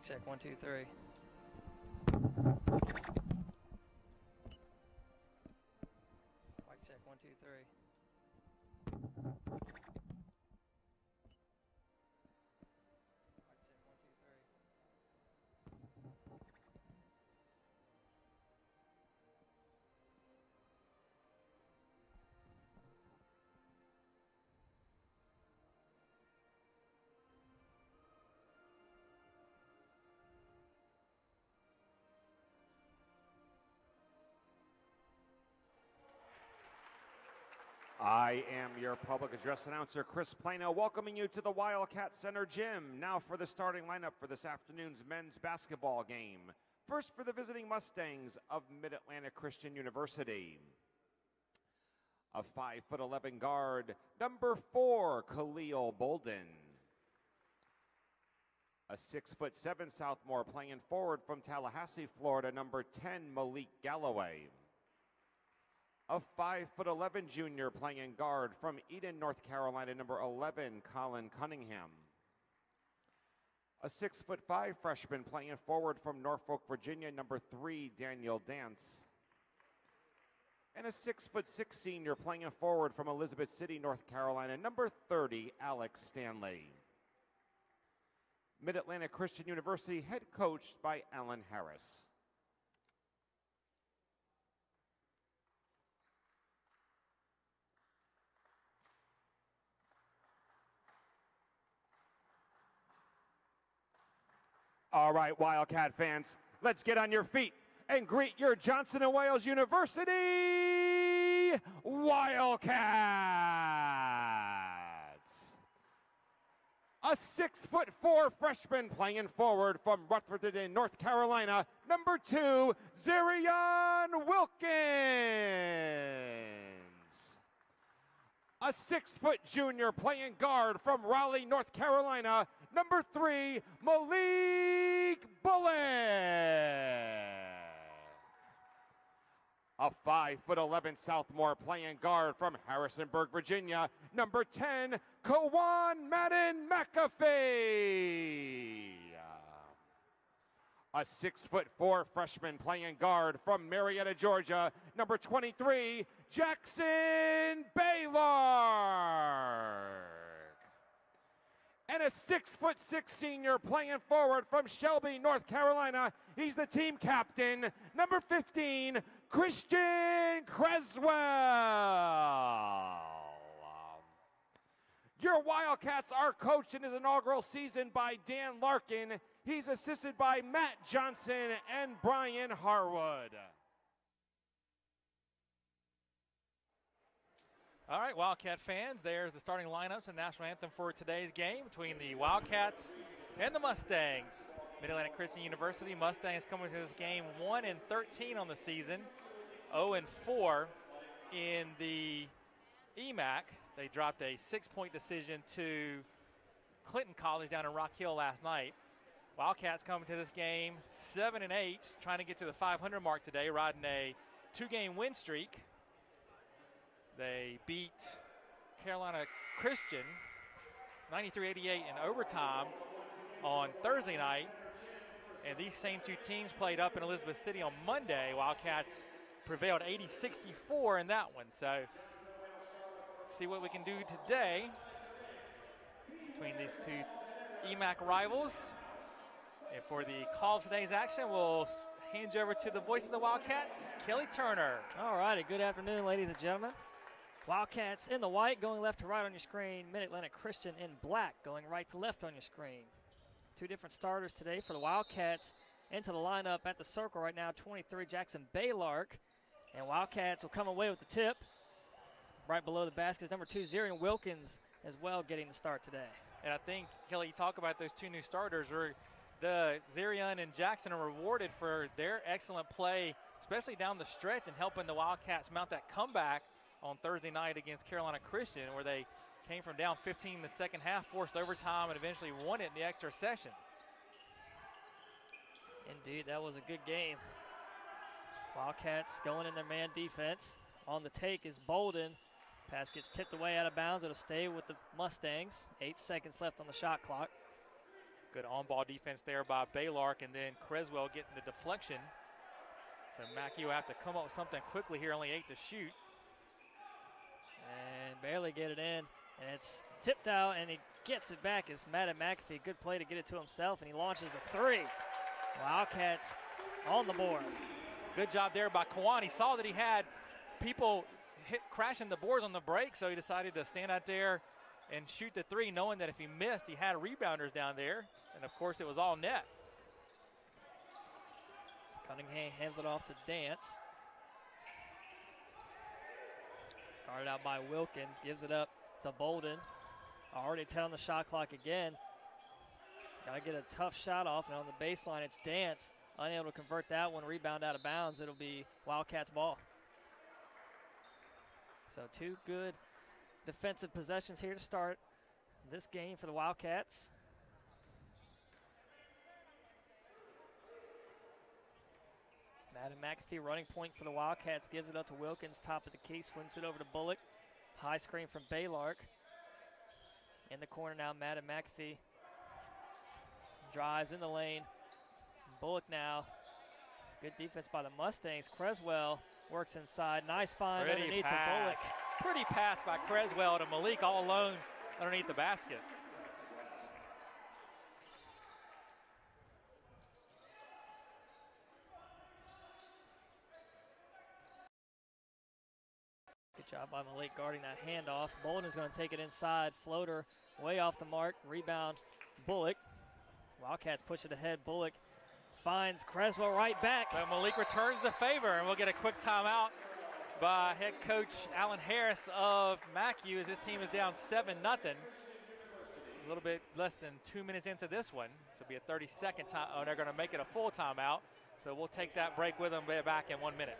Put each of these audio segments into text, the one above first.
check, 1, 2, 3. Mic check, 1, 2, 3. Mic check, 1, 2, 3. I am your public address announcer, Chris Plano, welcoming you to the Wildcat Center Gym. Now for the starting lineup for this afternoon's men's basketball game. First for the visiting Mustangs of Mid-Atlantic Christian University. A 5'11" guard, number 4, Khalil Bolden. A 6'7" sophomore playing forward from Tallahassee, Florida, number 10, Malik Galloway. A 5'11" junior playing guard from Eden, North Carolina, number 11, Colin Cunningham. A 6'5" freshman playing forward from Norfolk, Virginia, number 3, Daniel Dance. And a 6'6" senior playing forward from Elizabeth City, North Carolina, number 30, Alex Stanley. Mid-Atlantic Christian University, head coached by Alan Harris. All right, Wildcat fans, let's get on your feet and greet your Johnson & Wales University Wildcats. A 6'4" freshman playing forward from Rutherford in North Carolina, number 2, Zarian Wilkins. A 6' junior playing guard from Raleigh, North Carolina, number 3, Malik Bullock. A 5'11" sophomore playing guard from Harrisonburg, Virginia, number 10, Kawan Madden McAfee. A 6'4" freshman playing guard from Marietta, Georgia, number 23, Jackson Baylor. And a 6'6" senior playing forward from Shelby, North Carolina. He's the team captain, number 15, Christian Creswell. Your Wildcats are coached in his inaugural season by Dan Larkin. He's assisted by Matt Johnson and Brian Harwood. All right, Wildcat fans, there's the starting lineups and national anthem for today's game between the Wildcats and the Mustangs. Mid-Atlantic Christian University Mustangs coming to this game 1-13 on the season, 0-4 in the EMAC. They dropped a 6-point decision to Clinton College down in Rock Hill last night. Wildcats coming to this game 7-8, trying to get to the 500 mark today, riding a 2-game win streak. They beat Carolina Christian 93-88 in overtime on Thursday night. And these same two teams played up in Elizabeth City on Monday. Wildcats prevailed 80-64 in that one. So see what we can do today between these two EMAC rivals. And for the call of today's action, we'll hand you over to the voice of the Wildcats, Kelly Turner. All righty, good afternoon, ladies and gentlemen. Wildcats in the white, going left to right on your screen. Mid-Atlantic Christian in black, going right to left on your screen. Two different starters today for the Wildcats. Into the lineup at the circle right now, 23, Jackson Baylark. And Wildcats will come away with the tip. Right below the basket is number 2, Zarian Wilkins, as well, getting the start today. And I think, Kelly, you talk about those two new starters. The Zarian and Jackson are rewarded for their excellent play, especially down the stretch and helping the Wildcats mount that comeback on Thursday night against Carolina Christian, where they came from down 15 in the second half, forced overtime, and eventually won it in the extra session. Indeed, that was a good game. Wildcats going in their man defense. On the take is Bolden. Pass gets tipped away out of bounds. It'll stay with the Mustangs. 8 seconds left on the shot clock. Good on-ball defense there by Baylark, and then Creswell getting the deflection. So Macu will have to come up with something quickly here, only 8 to shoot. And barely get it in, and it's tipped out, and he gets it back. It's Madden McAfee. Good play to get it to himself, and he launches a three. Wildcats on the board. Good job there by Kawan. He saw that he had people crashing the boards on the break, so he decided to stand out there and shoot the three, knowing that if he missed, he had rebounders down there. And, of course, it was all net. Cunningham hands it off to Dance. Guarded out by Wilkins, gives it up to Bolden. Already 10 on the shot clock again. Got to get a tough shot off, and on the baseline, it's Dance. Unable to convert that one, rebound out of bounds. It'll be Wildcats ball. So 2 good defensive possessions here to start this game for the Wildcats. Madden McAfee running point for the Wildcats, gives it up to Wilkins, top of the key, swings it over to Bullock. High screen from Baylark. In the corner now, Madden McAfee drives in the lane. Bullock now. Good defense by the Mustangs. Creswell works inside. Nice find underneath to Bullock. Pretty pass by Creswell to Malik all alone underneath the basket. Good job by Malik guarding that handoff. Bolden is going to take it inside. Floater way off the mark. Rebound Bullock. Wildcats push it ahead. Bullock finds Creswell right back. So Malik returns the favor, and we'll get a quick timeout by head coach Alan Harris of Macu as his team is down 7-0. A little bit less than 2 minutes into this one. So it'll be a 30-second time. Oh, they're going to make it a full timeout. So we'll take that break with them. Be back in 1 minute.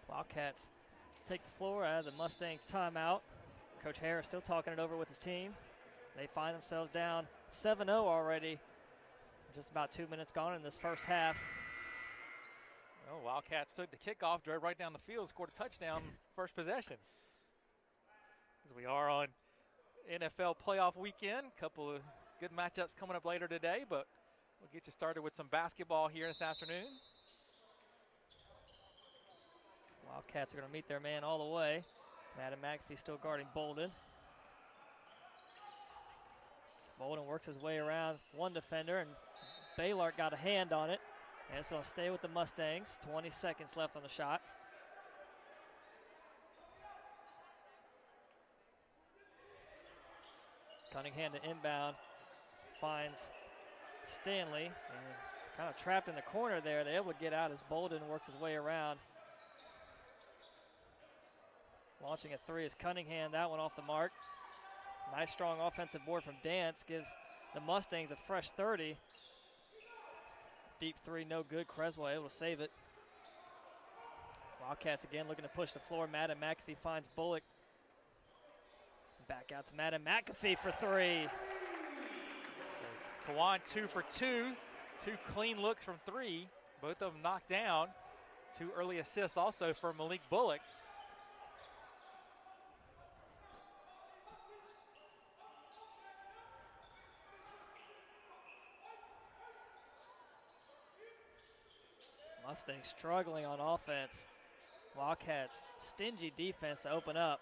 Wildcats take the floor out of the Mustangs timeout. Coach Harris still talking it over with his team. They find themselves down 7-0 already. Just about 2 minutes gone in this first half. Well, Wildcats took the kickoff, drove right down the field, scored a touchdown first possession. As we are on NFL playoff weekend, a couple of good matchups coming up later today, but we'll get you started with some basketball here this afternoon. Wildcats are going to meet their man all the way. Madden McAfee still guarding Bolden. Bolden works his way around one defender, and Baylark got a hand on it. And it's going to stay with the Mustangs. 20 seconds left on the shot. Cunningham to inbound. Finds Stanley. And kind of trapped in the corner there. They're able to get out as Bolden works his way around. Launching a three is Cunningham. That one off the mark. Nice strong offensive board from Dance. Gives the Mustangs a fresh 30. Deep three, no good. Creswell able to save it. Wildcats again looking to push the floor. Madden McAfee finds Bullock. Back out to Madden McAfee for three. So Kawan 2 for 2. 2 clean looks from three. Both of them knocked down. 2 early assists also for Malik Bullock. Mustangs struggling on offense. Wildcats stingy defense to open up.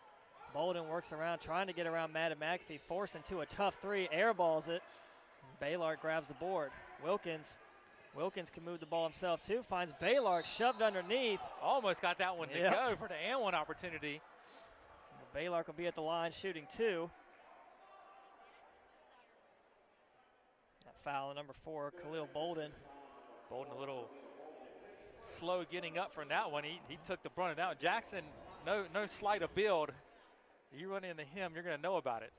Bolden works around, trying to get around Madden McAfee, forcing to a tough three, airballs it. Baylark grabs the board. Wilkins can move the ball himself too, finds Baylark shoved underneath. Almost got that one to go for the and one opportunity. Baylark will be at the line shooting 2. That foul, number 4, Khalil Bolden. Bolden a little slow getting up from that one. He took the brunt of that one. Jackson, no slight of build. You run into him, you're going to know about it.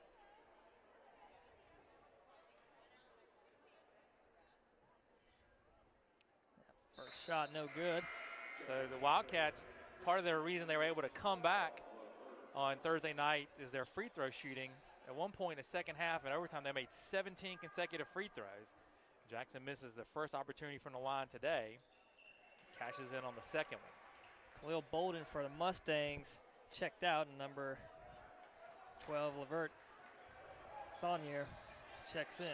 First shot, no good. So the Wildcats, part of their reason they were able to come back on Thursday night is their free throw shooting. At one point in the second half and overtime, they made 17 consecutive free throws. Jackson misses the first opportunity from the line today. Cashes in on the second one. Khalil Bolden for the Mustangs checked out, and number 12, Levert Saunier, checks in.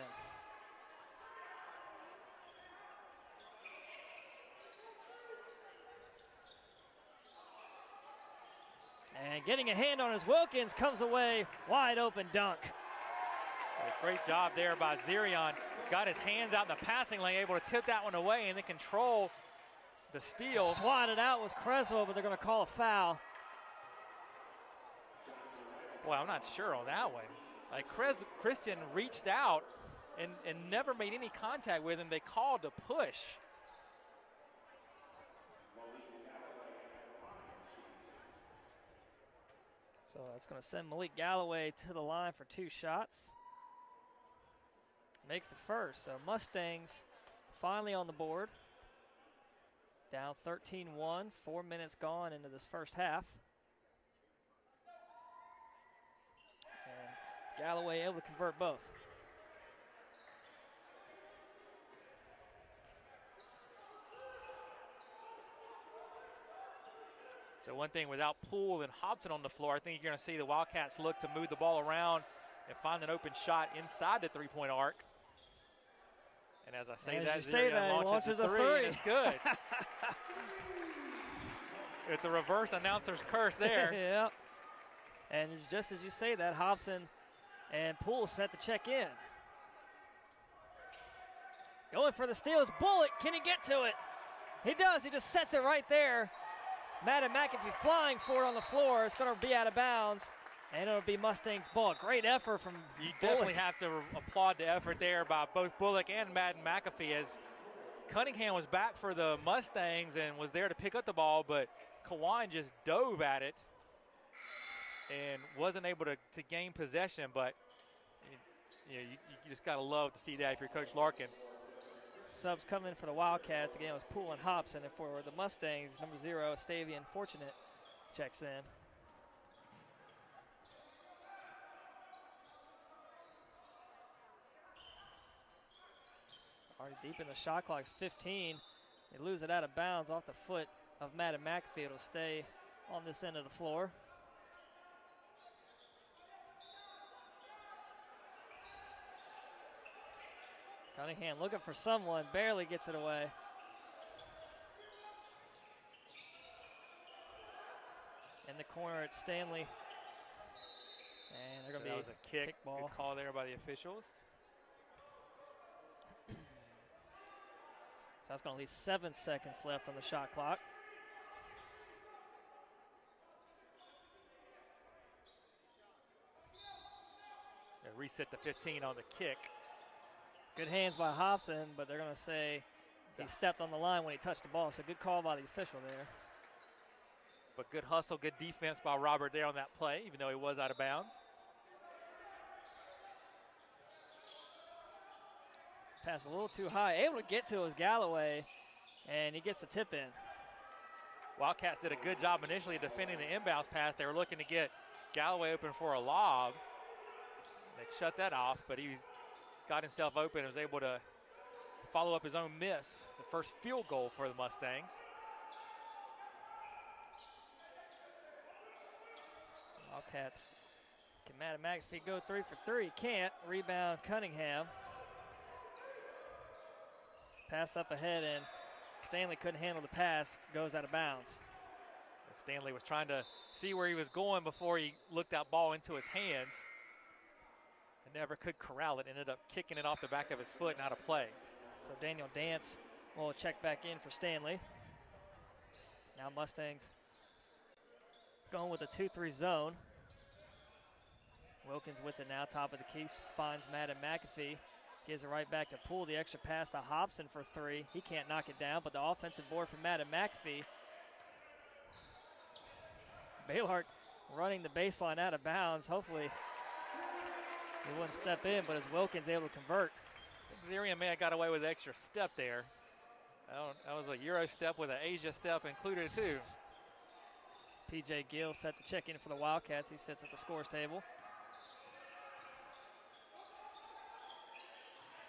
And getting a hand on his Wilkins, comes away, wide open dunk. A great job there by Zirion. Got his hands out in the passing lane, able to tip that one away and then control the steal. Swatted out was Creswell, but they're going to call a foul. Boy, I'm not sure on that one. Like Christian reached out and never made any contact with him. They called the push. So that's going to send Malik Galloway to the line for 2 shots. Makes the first. So Mustangs finally on the board. Down 13-1, 4 minutes gone into this first half. And Galloway able to convert both. So one thing, without Poole and Hobson on the floor, I think you're going to see the Wildcats look to move the ball around and find an open shot inside the three-point arc. And as I say that, Zirion launches a three, and it's good. It's a reverse announcer's curse there. Yep. And just as you say that, Hobson and Poole set the check in. Going for the steals, Bullock, can he get to it? He does, he just sets it right there. Madden McAfee flying for it on the floor. It's going to be out of bounds, and it'll be Mustangs ball. Great effort from You Bullock. definitely have to applaud the effort there by both Bullock and Madden McAfee, as Cunningham was back for the Mustangs and was there to pick up the ball, but Kawan just dove at it and wasn't able to gain possession. But you just got to love to see that if you're Coach Larkin. Subs come in for the Wildcats. Again, it was Poole and Hobson. And for the Mustangs, number 0, Stavian Fortunate checks in. Already deep in the shot clock, 15. They lose it out of bounds off the foot of Madden McAfee. It'll stay on this end of the floor. Cunningham looking for someone, barely gets it away. In the corner, it's Stanley. And they're going to be that was a kick ball. Good call there by the officials. So that's going to leave 7 seconds left on the shot clock. They reset the 15 on the kick. Good hands by Hobson, but they're going to say he stepped on the line when he touched the ball. So good call by the official there. But good hustle, good defense by Robert there on that play, even though he was out of bounds. Pass a little too high. Able to get to his Galloway, and he gets the tip in. Wildcats did a good job initially defending the inbounds pass. They were looking to get Galloway open for a lob. They shut that off, but he got himself open and was able to follow up his own miss, the first field goal for the Mustangs. Wildcats. Can Madden McAfee go 3 for 3? Can't. Rebound Cunningham. Pass up ahead, and Stanley couldn't handle the pass. Goes out of bounds. Stanley was trying to see where he was going before he looked that ball into his hands. And never could corral it. Ended up kicking it off the back of his foot and out of play. So Daniel Dance will check back in for Stanley. Now Mustangs going with a 2-3 zone. Wilkins with it now, top of the key, finds Madden McAfee. Gives it right back to Poole. The extra pass to Hobson for 3. He can't knock it down, but the offensive board from Madden McAfee. Baylor running the baseline out of bounds. Hopefully he wouldn't step in, but as Wilkins able to convert. I think Zarian may have got away with an extra step there. That was a Euro step with an Asia step included too. P.J. Gill set to check in for the Wildcats. He sits at the scores table.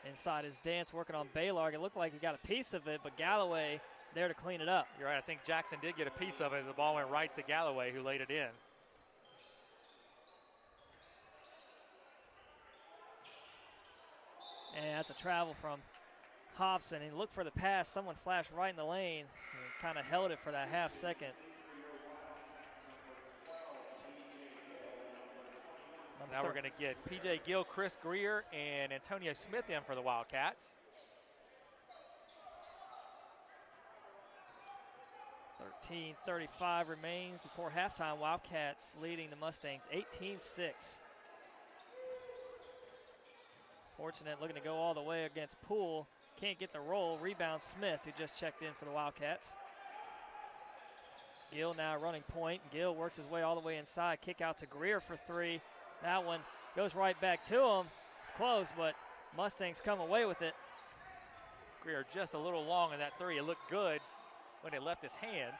Inside his dance, working on Baylor. It looked like he got a piece of it, but Galloway there to clean it up. You're right. I think Jackson did get a piece of it. The ball went right to Galloway, who laid it in. And that's a travel from Hobson. He looked for the pass. Someone flashed right in the lane and kind of held it for that half second. Now we're going to get P.J. Gill, Chris Greer, and Antonio Smith in for the Wildcats. 13:35 remains before halftime. Wildcats leading the Mustangs 18-6. Fortunate, looking to go all the way against Poole. Can't get the roll. Rebound Smith, who just checked in for the Wildcats. Gill now running point. Gill works his way all the way inside. Kick out to Greer for 3. That one goes right back to him. It's close, but Mustangs come away with it. Greer just a little long in that 3. It looked good when it left his hands.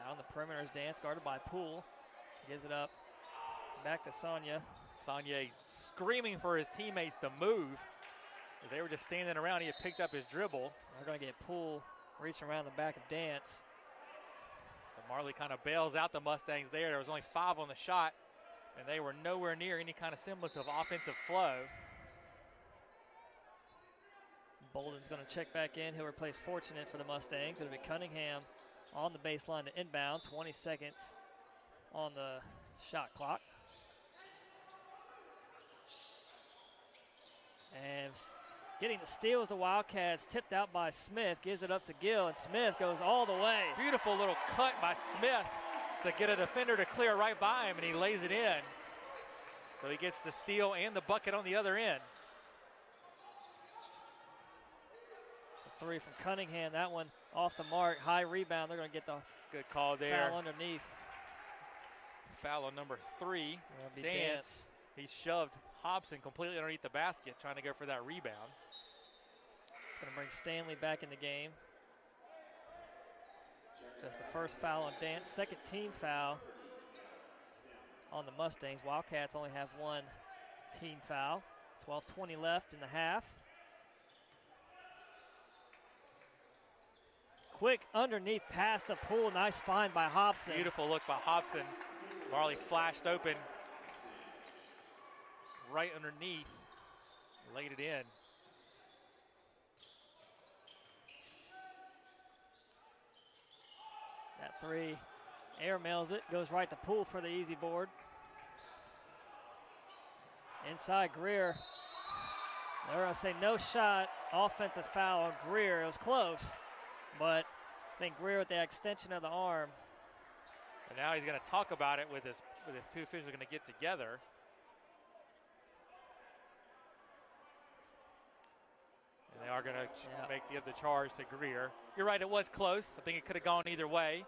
Now on the perimeter is Dance, guarded by Poole. Gives it up back to Sonia. Sonia screaming for his teammates to move. As they were just standing around, he had picked up his dribble. They're going to get Poole reaching around the back of Dance. So Marley kind of bails out the Mustangs there. There was only 5 on the shot, and they were nowhere near any kind of semblance of offensive flow. Bolden's going to check back in. He'll replace Fortunate for the Mustangs. It'll be Cunningham on the baseline to inbound. 20 seconds on the shot clock. And getting the steals, the Wildcats, tipped out by Smith, gives it up to Gill, and Smith goes all the way. Beautiful little cut by Smith to get a defender to clear right by him, and he lays it in. So he gets the steal and the bucket on the other end. It's a 3 from Cunningham. That one off the mark. High rebound. They're going to get the good call there. Foul underneath. Foul on number 3. Dance. He shoved Hobson completely underneath the basket, trying to go for that rebound. It's going to bring Stanley back in the game. Just the first foul on Dance, second team foul on the Mustangs. Wildcats only have 1 team foul. 12:20 left in the half. Quick underneath pass to Poole. Nice find by Hobson. Beautiful look by Hobson. Marley flashed open right underneath, laid it in. That 3 air mails it, goes right to Poole for the easy board. Inside Greer. They're going to say no shot, offensive foul on Greer. It was close, but I think Greer with the extension of the arm. And now he's going to talk about it with his two officials are going to get together. And they are going to make the other charge to Greer. You're right, it was close. I think it could have gone either way.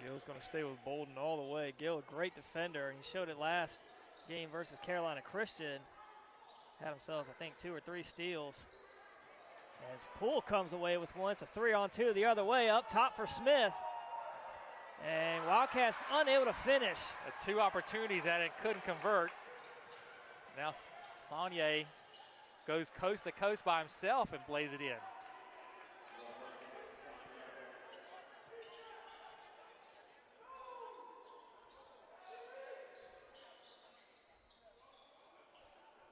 Gill's going to stay with Bolden all the way. Gill, a great defender, and he showed it last game versus Carolina Christian. Had himself, I think, 2 or 3 steals. As Poole comes away with one, it's a 3-on-2 the other way, up top for Smith. And Wildcats unable to finish. 2 opportunities that it couldn't convert. Now Saunier goes coast to coast by himself and blaze it in.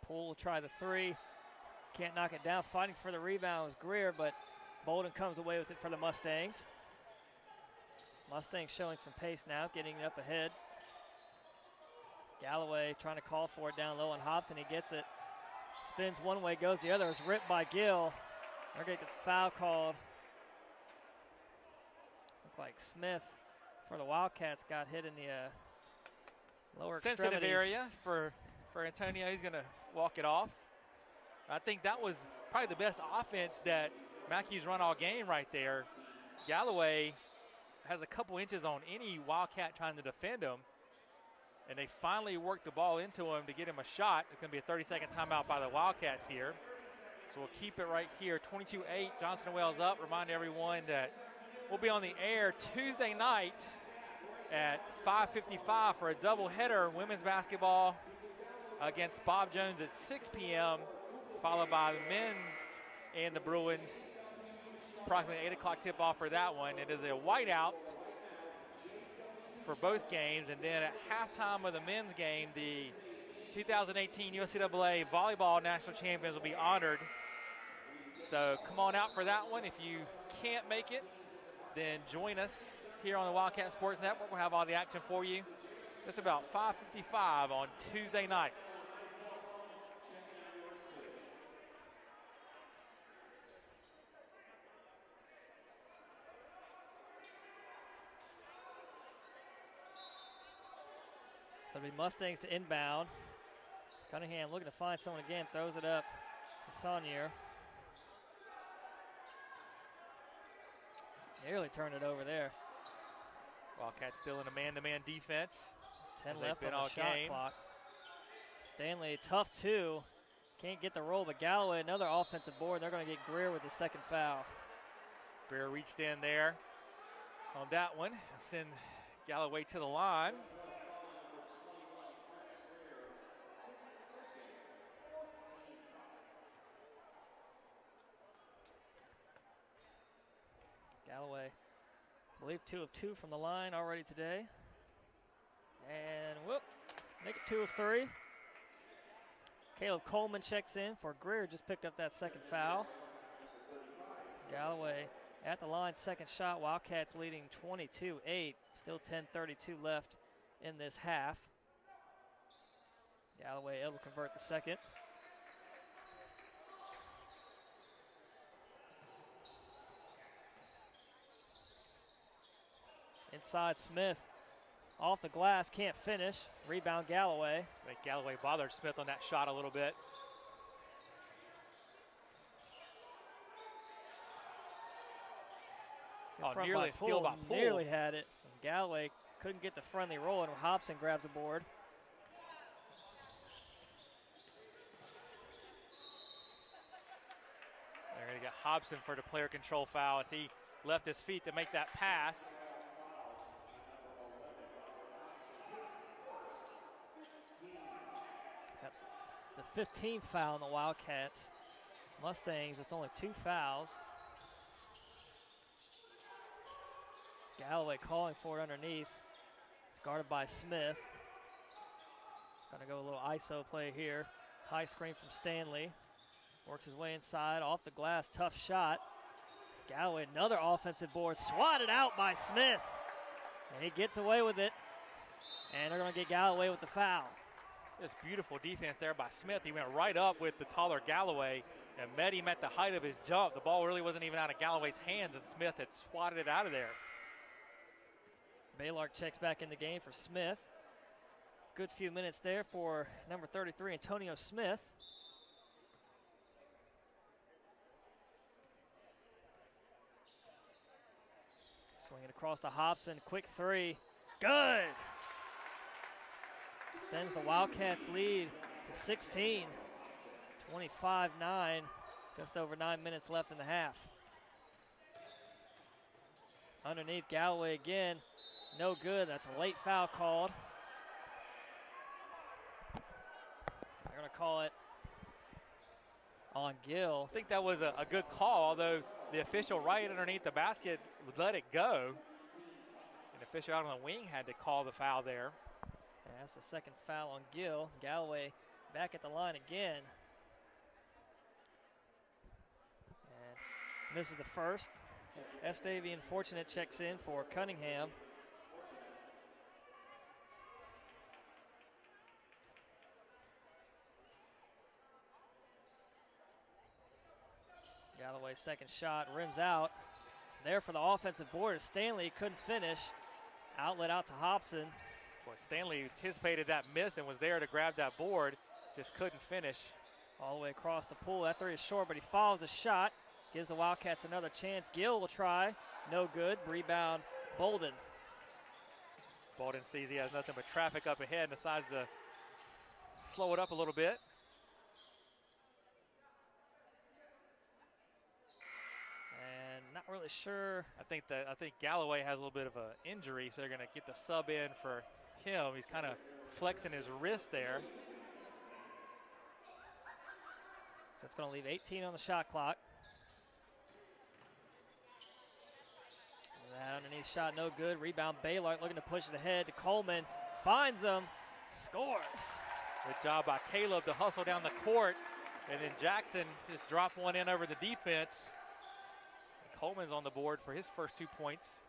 Poole will try the 3. Can't knock it down. Fighting for the rebound was Greer, but Bolden comes away with it for the Mustangs. Mustangs showing some pace now, getting it up ahead. Galloway trying to call for it down low on Hobson. He gets it. Spins one way, goes the other. Is ripped by Gill. They're going to get the foul called. Looked like Smith for the Wildcats got hit in the lower sensitive extremities. area for Antonio. He's going to walk it off. I think that was probably the best offense that Macu's run all game right there. Galloway has a couple inches on any Wildcat trying to defend him, and they finally worked the ball into him to get him a shot. It's going to be a 30-second timeout by the Wildcats here. So we'll keep it right here. 22-8, Johnson & Wales up. Remind everyone that we'll be on the air Tuesday night at 5:55 for a doubleheader, women's basketball against Bob Jones at 6 p.m., followed by the men and the Bruins. Approximately 8 o'clock tip-off for that one. It is a whiteout for both games, and then at halftime of the men's game, the 2018 USCAA Volleyball National Champions will be honored. So come on out for that one. If you can't make it, then join us here on the Wildcat Sports Network. We'll have all the action for you. It's about 5:55 on Tuesday night. So it'll be Mustangs to inbound. Cunningham looking to find someone again, throws it up to Saunier. Nearly turned it over there. Wildcats still in a man-to-man defense. 10 left on the shot clock. Stanley, tough two. Can't get the roll, but Galloway, another offensive board. They're going to get Greer with the second foul. Greer reached in there on that one. Send Galloway to the line. Galloway, I believe 2 of 2 from the line already today. And whoop, make it 2 of 3. Caleb Coleman checks in for Greer, just picked up that second foul. Galloway at the line, second shot. Wildcats leading 22-8. Still 10:32 left in this half. Galloway able to convert the second. Inside Smith, off the glass, can't finish. Rebound Galloway. I think Galloway bothered Smith on that shot a little bit. Nearly a steal by Poole. Nearly had it. And Galloway couldn't get the friendly roll, and Hobson grabs the board. They're going to get Hobson for the player control foul as he left his feet to make that pass. That's the 15th foul on the Wildcats. Mustangs with only 2 fouls. Galloway calling for it underneath. It's guarded by Smith. Gonna go a little ISO play here. High screen from Stanley. Works his way inside, off the glass, tough shot. Galloway, another offensive board, swatted out by Smith. And he gets away with it. And they're gonna get Galloway with the foul. Just beautiful defense there by Smith. He went right up with the taller Galloway and met him at the height of his jump. The ball really wasn't even out of Galloway's hands, and Smith had swatted it out of there. Baylark checks back in the game for Smith. Good few minutes there for number 33, Antonio Smith. Swinging across to Hobson, quick three, good! Extends the Wildcats lead to 16. 25-9, just over 9 minutes left in the half. Underneath Galloway again, no good, that's a late foul called. They're gonna call it on Gill. I think that was a good call, although the official right underneath the basket would let it go. And the official out on the wing had to call the foul there. And that's the second foul on Gill. Galloway back at the line again. And misses the first. Estavian Fortunate checks in for Cunningham. Galloway's second shot rims out. There for the offensive board is Stanley, couldn't finish. Outlet out to Hobson. Boy, Stanley anticipated that miss and was there to grab that board, just couldn't finish. All the way across the pool. That three is short, but he follows the shot. Gives the Wildcats another chance. Gill will try. No good. Rebound, Bolden. Bolden sees he has nothing but traffic up ahead and decides to slow it up a little bit. And not really sure. I think Galloway has a little bit of an injury, so they're going to get the sub in for him. He's kind of flexing his wrist there. So it's going to leave 18 on the shot clock. That underneath shot, no good. Rebound, Baylor looking to push it ahead to Coleman. Finds him, scores. Good job by Caleb to hustle down the court. And then Jackson just dropped one in over the defense. And Coleman's on the board for his first 2 points.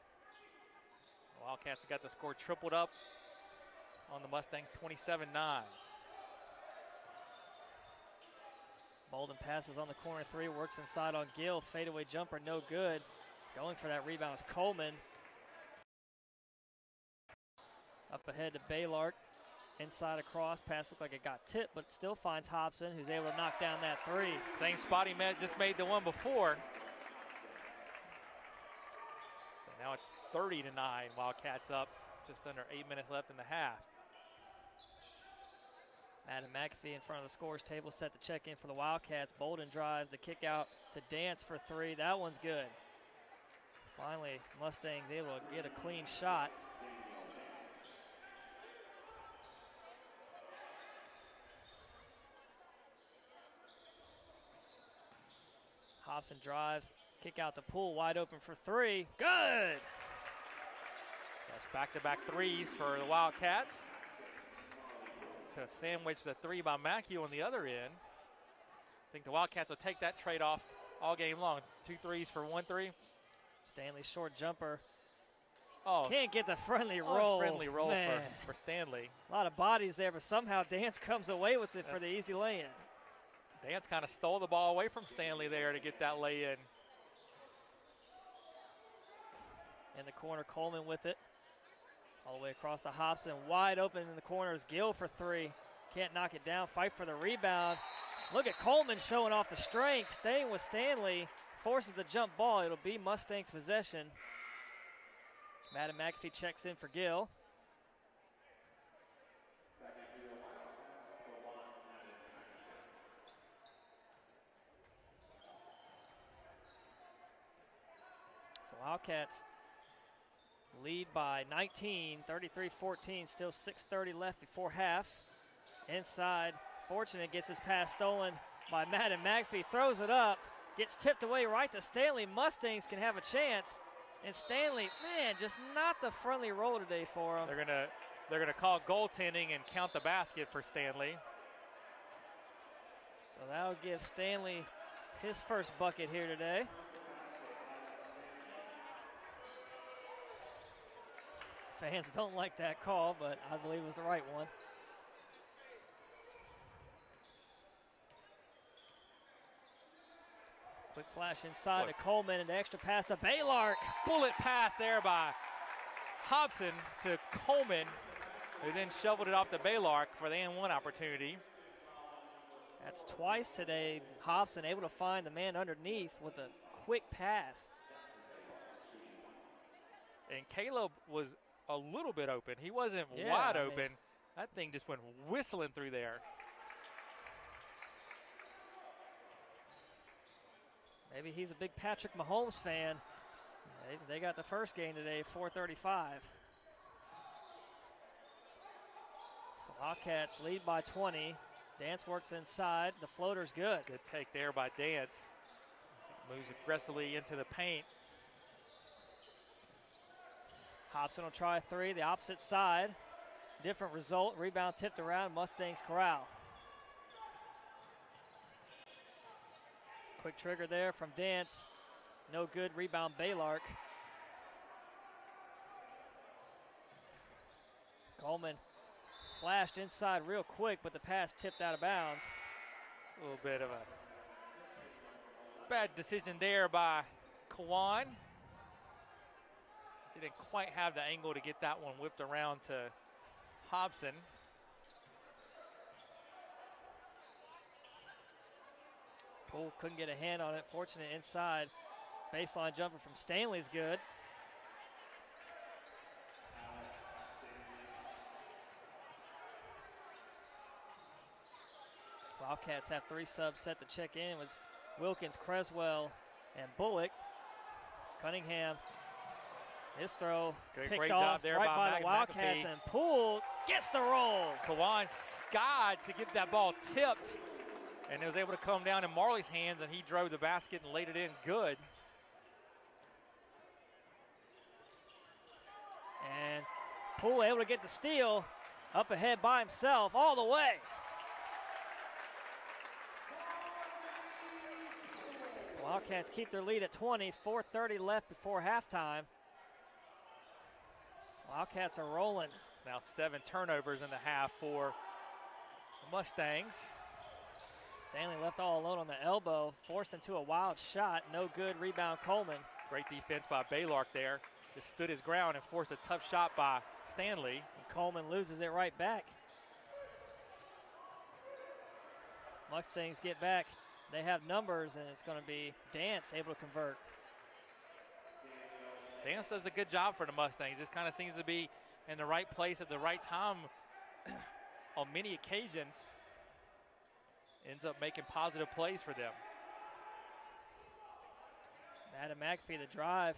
The Wildcats have got the score tripled up on the Mustangs, 27-9. Bolden passes on the corner three, works inside on Gill. Fadeaway jumper, no good. Going for that rebound is Coleman. Up ahead to Baylart. Inside across, pass looked like it got tipped, but still finds Hobson, who's able to knock down that three. Same spot he just made the one before. So now it's 30-9, Wildcats up. Just under 8 minutes left in the half. Madden McAfee in front of the scores table, set to check in for the Wildcats. Bolden drives the kick out to Dance for three. That one's good. Finally, Mustangs able to get a clean shot. Hobson drives, kick out to Poole, wide open for three. Good! That's back-to-back threes for the Wildcats. To sandwich the three by Macu on the other end. I think the Wildcats will take that trade-off all game long. 2 threes for 1 3. Stanley's short jumper. Oh, can't get the friendly roll. Friendly roll Man. for Stanley. A lot of bodies there, but somehow Dance comes away with it for the easy lay-in. Dance kind of stole the ball away from Stanley there to get that lay-in. In the corner, Coleman with it. All the way across to Hobson, wide open in the corner is Gill for three. Can't knock it down, fight for the rebound. Look at Coleman showing off the strength, staying with Stanley, forces the jump ball. It'll be Mustangs possession. Madden McAfee checks in for Gill. So Wildcats lead by 19, 33-14, still 6:30 left before half. Inside, Fortunate gets his pass stolen by Madden McAfee, throws it up, gets tipped away right to Stanley. Mustangs can have a chance, and Stanley, man, just not the friendly roll today for him. They're gonna call goaltending and count the basket for Stanley. So that'll give Stanley his first bucket here today. Fans don't like that call, but I believe it was the right one. Quick flash inside to Coleman and the extra pass to Baylart. Bullet pass there by Hobson to Coleman, who then shoveled it off to Baylart for the N1 opportunity. That's twice today. Hobson able to find the man underneath with a quick pass. And Caleb was a little bit open. He wasn't wide open. That thing just went whistling through there. Maybe he's a big Patrick Mahomes fan. They got the first game today, 4:35. So Wildcats lead by 20. Dance works inside. The floater's good. Good take there by Dance. Moves aggressively into the paint. Hobson will try a three, the opposite side. Different result, rebound tipped around, Mustangs corral. Quick trigger there from Dance. No good. Rebound, Baylark. Coleman flashed inside real quick, but the pass tipped out of bounds. It's a little bit of a bad decision there by Kawan. He didn't quite have the angle to get that one whipped around to Hobson. Poole couldn't get a hand on it. Fortunate inside. Baseline jumper from Stanley's good. Wildcats have 3 subs set to check in with Wilkins, Creswell, and Bullock. Cunningham, his throw picked off there right by the Wildcats, McAfee. and Poole gets the roll. Kawan skied to get that ball tipped, and it was able to come down in Marley's hands, and he drove the basket and laid it in good. And Poole able to get the steal, up ahead by himself all the way. Wildcats keep their lead at 20, 4:30 left before halftime. Wildcats are rolling. It's now 7 turnovers in the half for the Mustangs. Stanley left all alone on the elbow, forced into a wild shot, no good. Rebound, Coleman. Great defense by Baylark there. Just stood his ground and forced a tough shot by Stanley. And Coleman loses it right back. Mustangs get back. They have numbers, and it's going to be Dance able to convert. Dance does a good job for the Mustangs. Just kind of seems to be in the right place at the right time on many occasions. Ends up making positive plays for them. Madden McAfee, the drive.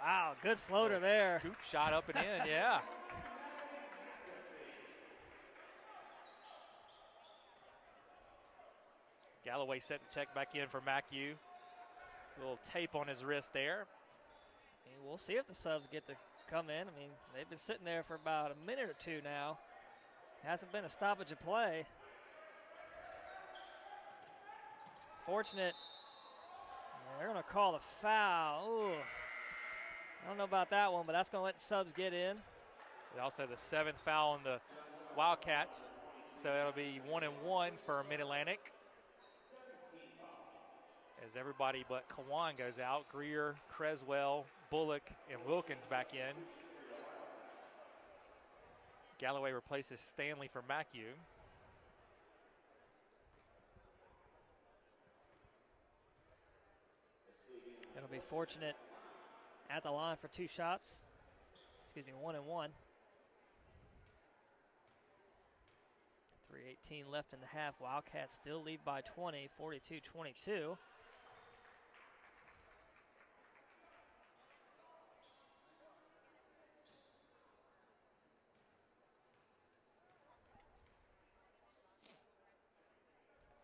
Wow, good floater there. Scoop shot up and in, yeah. Galloway set the check back in for Macu. A little tape on his wrist there. And we'll see if the subs get to come in. I mean, they've been sitting there for about a minute or two now. Hasn't been a stoppage of play. Fortunate. They're going to call the foul. Ooh. I don't know about that one, but that's going to let the subs get in. They also have the 7th foul on the Wildcats. So it'll be 1-1 for Mid-Atlantic. As everybody but Kawan goes out, Greer, Creswell, Bullock, and Wilkins back in. Galloway replaces Stanley for Macu. It'll be Fortunate at the line for 2 shots. 1-1. 3:18 left in the half. Wildcats still lead by 20, 42-22.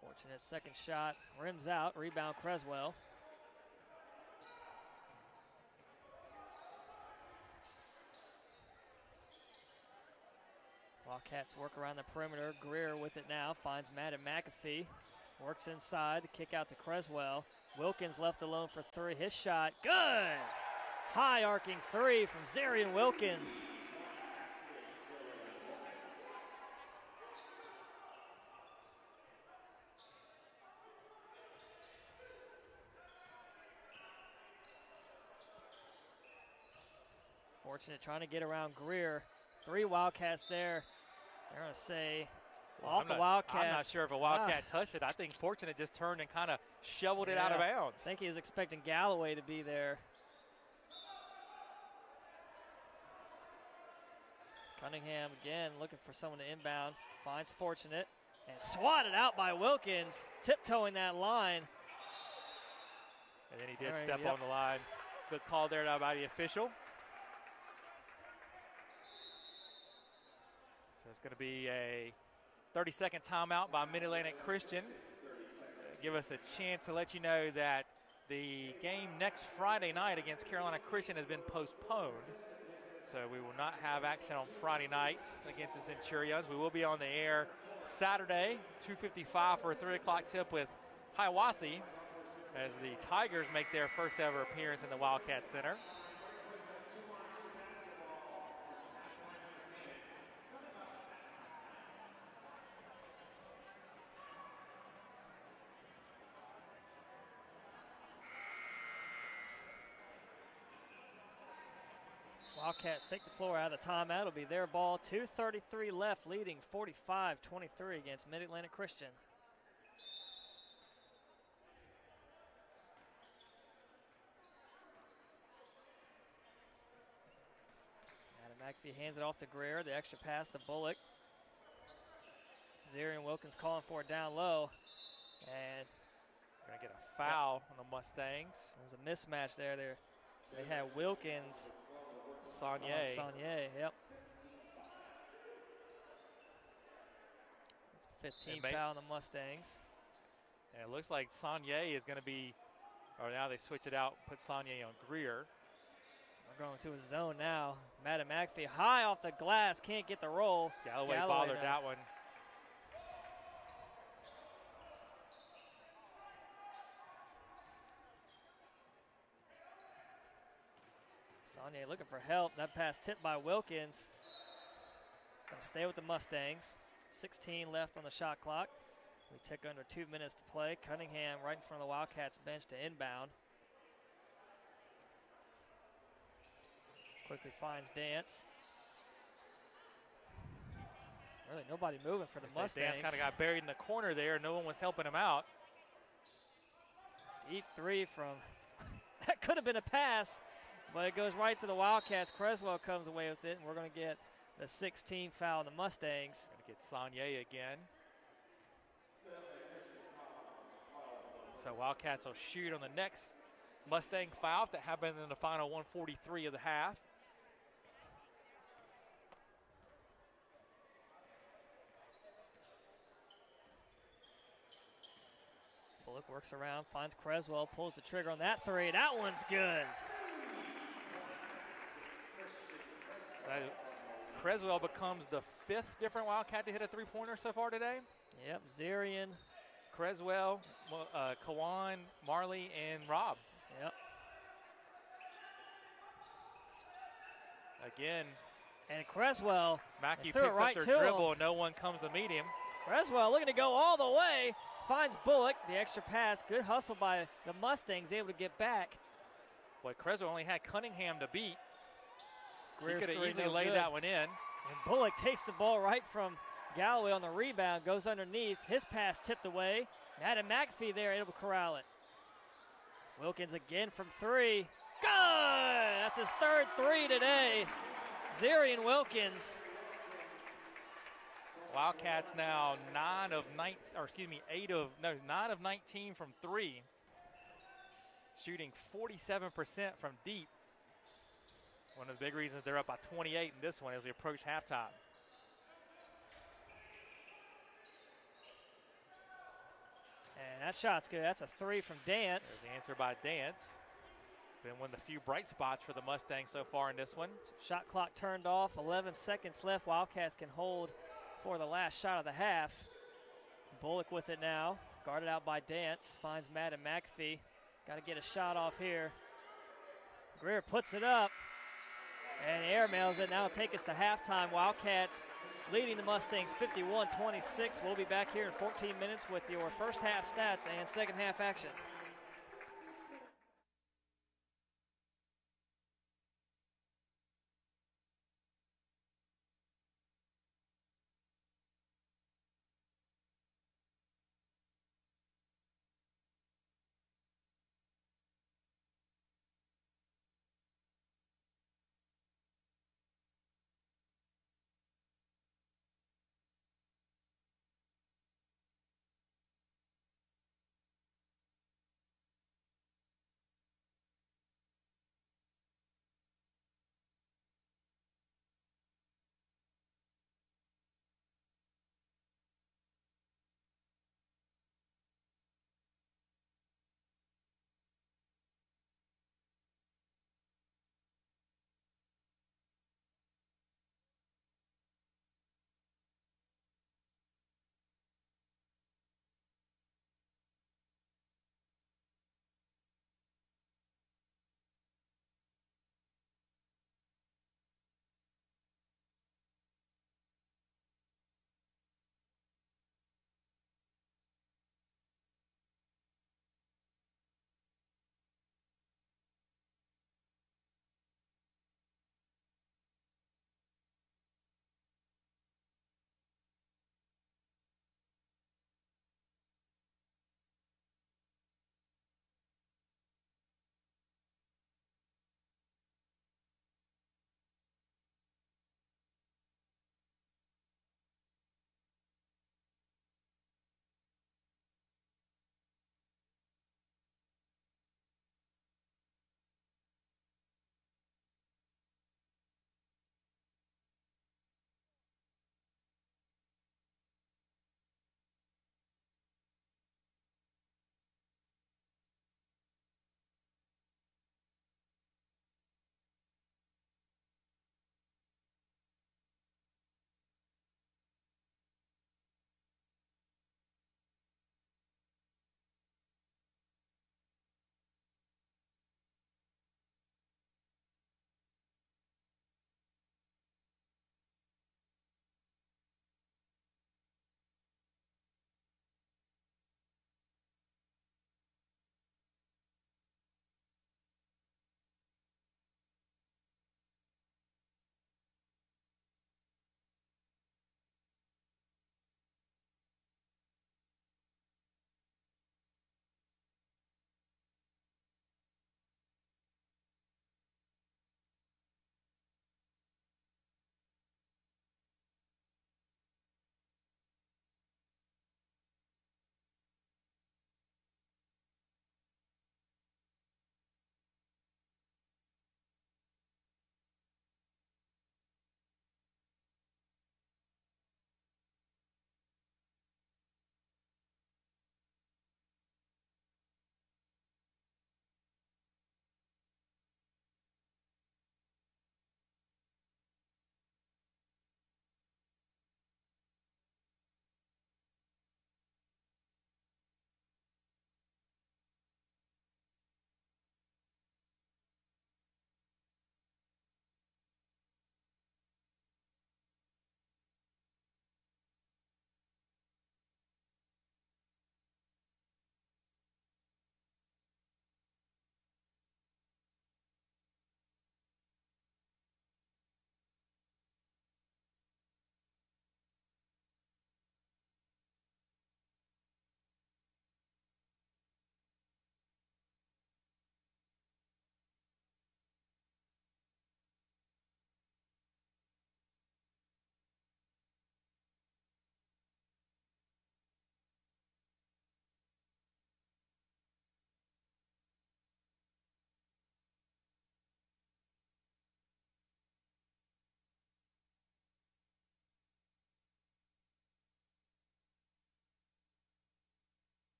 Fortunate second shot, rims out, rebound Creswell. Wildcats work around the perimeter. Greer with it now, finds Madden McAfee. Works inside, the kick out to Creswell. Wilkins left alone for 3, his shot, good! High arcing 3 from Zarian Wilkins. Fortunate trying to get around Greer. 3 Wildcats there. They're going to say off the Wildcats. I'm not sure if a Wildcat touched it. I think Fortunate just turned and kind of shoveled it out of bounds. I think he was expecting Galloway to be there. Cunningham again looking for someone to inbound. Finds Fortunate and swatted out by Wilkins, tiptoeing that line. And then he did step on the line. Good call there by the official. So it's going to be a 30-second timeout by Mid-Atlantic Christian. Give us a chance to let you know that the game next Friday night against Carolina Christian has been postponed. So we will not have action on Friday night against the Centurions. We will be on the air Saturday, 2:55 for a 3 o'clock tip with Hiawassee. as the Tigers make their first ever appearance in the Wildcat Center. Wildcats take the floor out of the timeout. It'll be their ball. 2:33 left, leading 45-23 against Mid-Atlantic Christian. Adam McAfee hands it off to Greer. The extra pass to Bullock. Zarian Wilkins calling for it down low. And we're going to get a foul on the Mustangs. There's a mismatch there. They had Wilkins. Saunier, yep. It's the 15th foul on the Mustangs. And it looks like Saunier is going to be, or now they switch it out, put Saunier on Greer. We're going to a zone now. Madden McAfee high off the glass, can't get the roll. Galloway bothered that one. Saunier looking for help. That pass tipped by Wilkins. It's going to stay with the Mustangs. 16 left on the shot clock. We tick under 2 minutes to play. Cunningham right in front of the Wildcats bench to inbound. Quickly finds Dance. Really nobody moving for the Mustangs. Dance kind of got buried in the corner there. No one was helping him out. Deep three from, that could have been a pass, but it goes right to the Wildcats. Creswell comes away with it, and we're going to get the 16th foul on the Mustangs. Going to get Saunier again. So Wildcats will shoot on the next Mustang foul that happened in the final 1:43 of the half. Bullock works around, finds Creswell, pulls the trigger on that three. That one's good. So Creswell becomes the 5th different Wildcat to hit a three-pointer so far today. Yep, Zarian, Creswell, Kawan, Marley, and Rob. Yep. Again. And Creswell Macu threw it picks right up their to dribble him. and no one comes to meet him. Creswell looking to go all the way. Finds Bullock, the extra pass. Good hustle by the Mustangs, able to get back. Boy, Creswell only had Cunningham to beat. Greer's he could have easily no laid good. that one in. And Bullock takes the ball right from Galloway on the rebound, goes underneath. His pass tipped away. Madden McAfee there, able to corral it. Wilkins again from three. Good! That's his 3rd three today. Zarian Wilkins. Wildcats now 9 of 19 from three. Shooting 47% from deep. One of the big reasons they're up by 28 in this one as we approach halftime. And that shot's good. That's a three from Dance. There's the answer by Dance. It's been one of the few bright spots for the Mustangs so far in this one. Shot clock turned off. 11 seconds left. Wildcats can hold for the last shot of the half. Bullock with it now. Guarded out by Dance. Finds Madden McAfee. Got to get a shot off here. Greer puts it up. And airmails it. Now take us to halftime. Wildcats leading the Mustangs 51-26. We'll be back here in 14 minutes with your first half stats and second half action.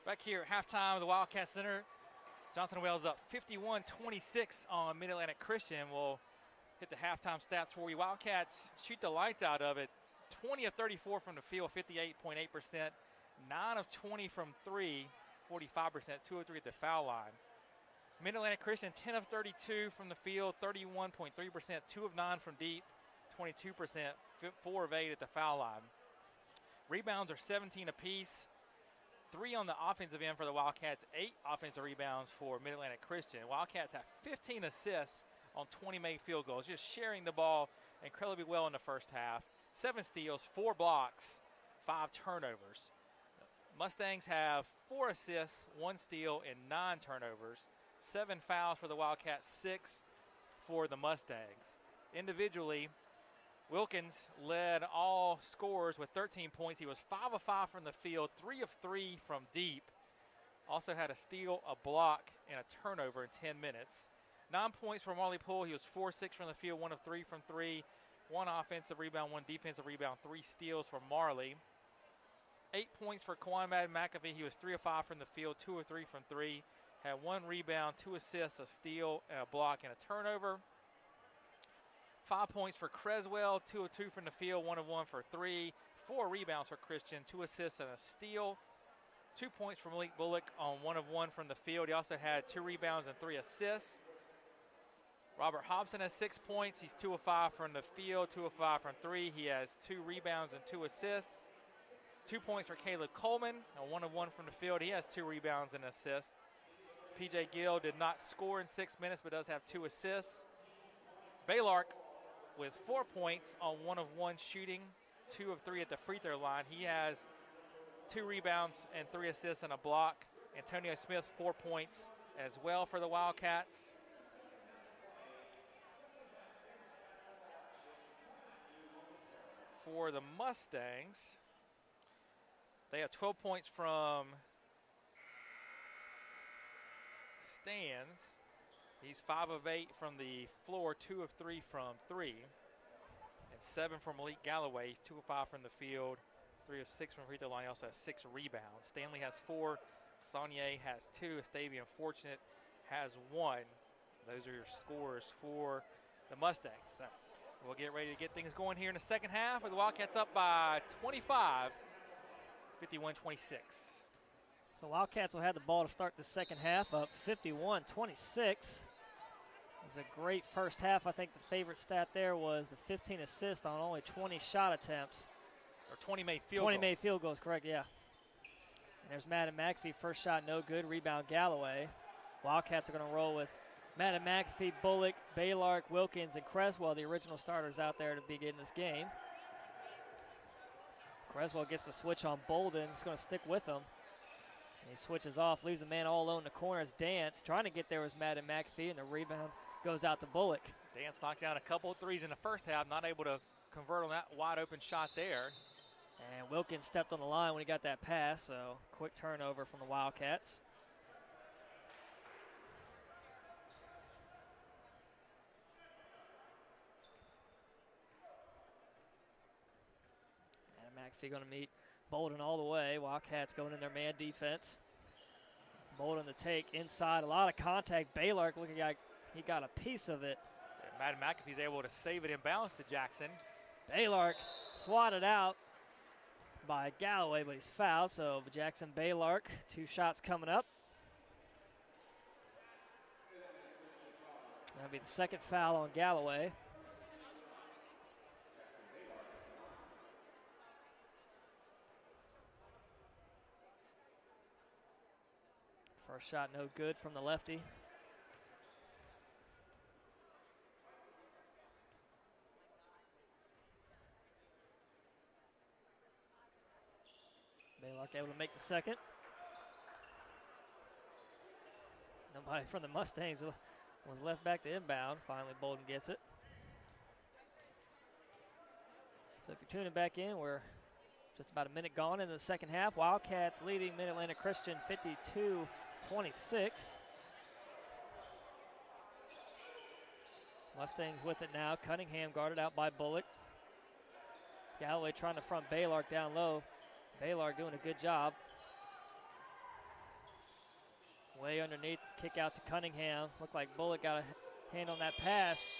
Back here at halftime of the Wildcat Center, Johnson Wales up 51-26 on Mid-Atlantic Christian. We'll hit the halftime stats for you. Wildcats shoot the lights out of it. 20 of 34 from the field, 58.8%. 9 of 20 from 3, 45%. 2 of 3 at the foul line. Mid-Atlantic Christian, 10 of 32 from the field, 31.3%. 2 of 9 from deep, 22%. 4 of 8 at the foul line. Rebounds are 17 apiece. 3 on the offensive end for the Wildcats, 8 offensive rebounds for Mid-Atlantic Christian. Wildcats have 15 assists on 20 made field goals, just sharing the ball incredibly well in the first half. 7 steals, 4 blocks, 5 turnovers. Mustangs have 4 assists, 1 steal, and 9 turnovers. 7 fouls for the Wildcats, 6 for the Mustangs. Individually, Wilkins led all scorers with 13 points. He was 5 of 5 from the field, 3 of 3 from deep. Also had a steal, a block, and a turnover in 10 minutes. 9 points for Marley Poole. He was 4-6 from the field, 1 of 3 from 3. 1 offensive rebound, 1 defensive rebound, 3 steals for Marley. 8 points for Kawhi Madden McAfee. He was 3 of 5 from the field, 2 of 3 from 3. Had 1 rebound, 2 assists, a steal, and a block, and a turnover. 5 points for Creswell, 2 of 2 from the field, 1 of 1 for 3. 4 rebounds for Christian, 2 assists and a steal. 2 points for Malik Bullock on 1 of 1 from the field. He also had 2 rebounds and 3 assists. Robert Hobson has 6 points. He's 2 of 5 from the field, 2 of 5 from 3. He has 2 rebounds and 2 assists. 2 points for Caleb Coleman on 1 of 1 from the field. He has 2 rebounds and assists. PJ Gill did not score in 6 minutes but does have 2 assists. Baylark with 4 points on 1 of 1 shooting, 2 of 3 at the free throw line. He has 2 rebounds and 3 assists and a block. Antonio Smith, 4 points as well for the Wildcats. For the Mustangs, they have 12 points from Stans. He's 5 of 8 from the floor, 2 of 3 from 3. And 7 from Malik Galloway, 2 of 5 from the field, 3 of 6 from free throw line. He also has 6 rebounds. Stanley has 4. Saunier has 2. Estavian Fortunate has 1. Those are your scores for the Mustangs. So we'll get ready to get things going here in the second half with the Wildcats up by 25, 51-26. So Wildcats will have the ball to start the second half up 51-26. It was a great first half. I think the favorite stat there was the 15 assists on only 20 shot attempts. Or 20 made field goals. 20 made field goals, correct, yeah. And there's Madden McAfee, first shot no good, rebound Galloway. Wildcats are going to roll with Madden McAfee, Bullock, Baylark, Wilkins, and Creswell, the original starters out there to begin this game. Creswell gets the switch on Bolden. He's going to stick with him. And he switches off, leaves a man all alone in the corner as Dance. Trying to get there was Madden McAfee, and the rebound goes out to Bullock. Dance knocked down a couple of threes in the first half, not able to convert on that wide open shot there. And Wilkins stepped on the line when he got that pass, so quick turnover from the Wildcats. And McAfee going to meet Bolden all the way. Wildcats going in their man defense. Bolden the take inside, a lot of contact. Baylark looking like he got a piece of it. Yeah, Madden McAfee's able to save it in bounds to Jackson. Baylark swatted out by Galloway, but he's fouled, so Jackson Baylark, 2 shots coming up. That'll be the second foul on Galloway. First shot no good from the lefty. Baylark able to make the second. Nobody from the Mustangs was left back to inbound. Finally, Bolden gets it. So if you're tuning back in, we're just about a minute gone into the second half. Wildcats leading Mid-Atlantic Christian 52-26. Mustangs with it now. Cunningham guarded out by Bullock. Galloway trying to front Baylark down low. Baylark doing a good job. Way underneath, kick out to Cunningham. Looked like Bullock got a hand on that pass,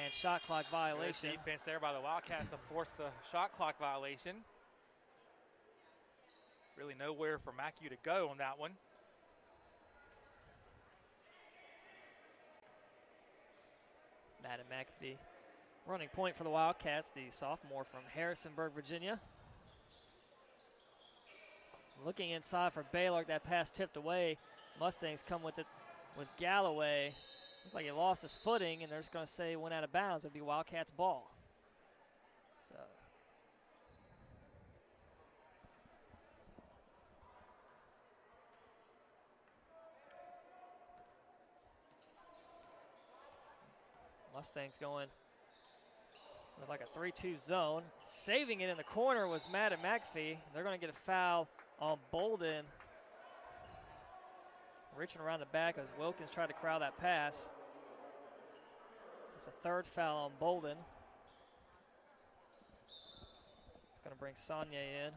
and shot clock violation. Good defense there by the Wildcats to force the shot clock violation. Really nowhere for Macu to go on that one. Madden McAfee running point for the Wildcats, the sophomore from Harrisonburg, Virginia. Looking inside for Baylor, that pass tipped away. Mustangs come with it with Galloway. Looks like he lost his footing, and they're just going to say went out of bounds. It'll be Wildcats ball. So Mustangs going with like a 3-2 zone. Saving it in the corner was Madden McAfee. They're going to get a foul on Bolden. Reaching around the back as Wilkins tried to corral that pass. It's a third foul on Bolden. It's going to bring Sonia in.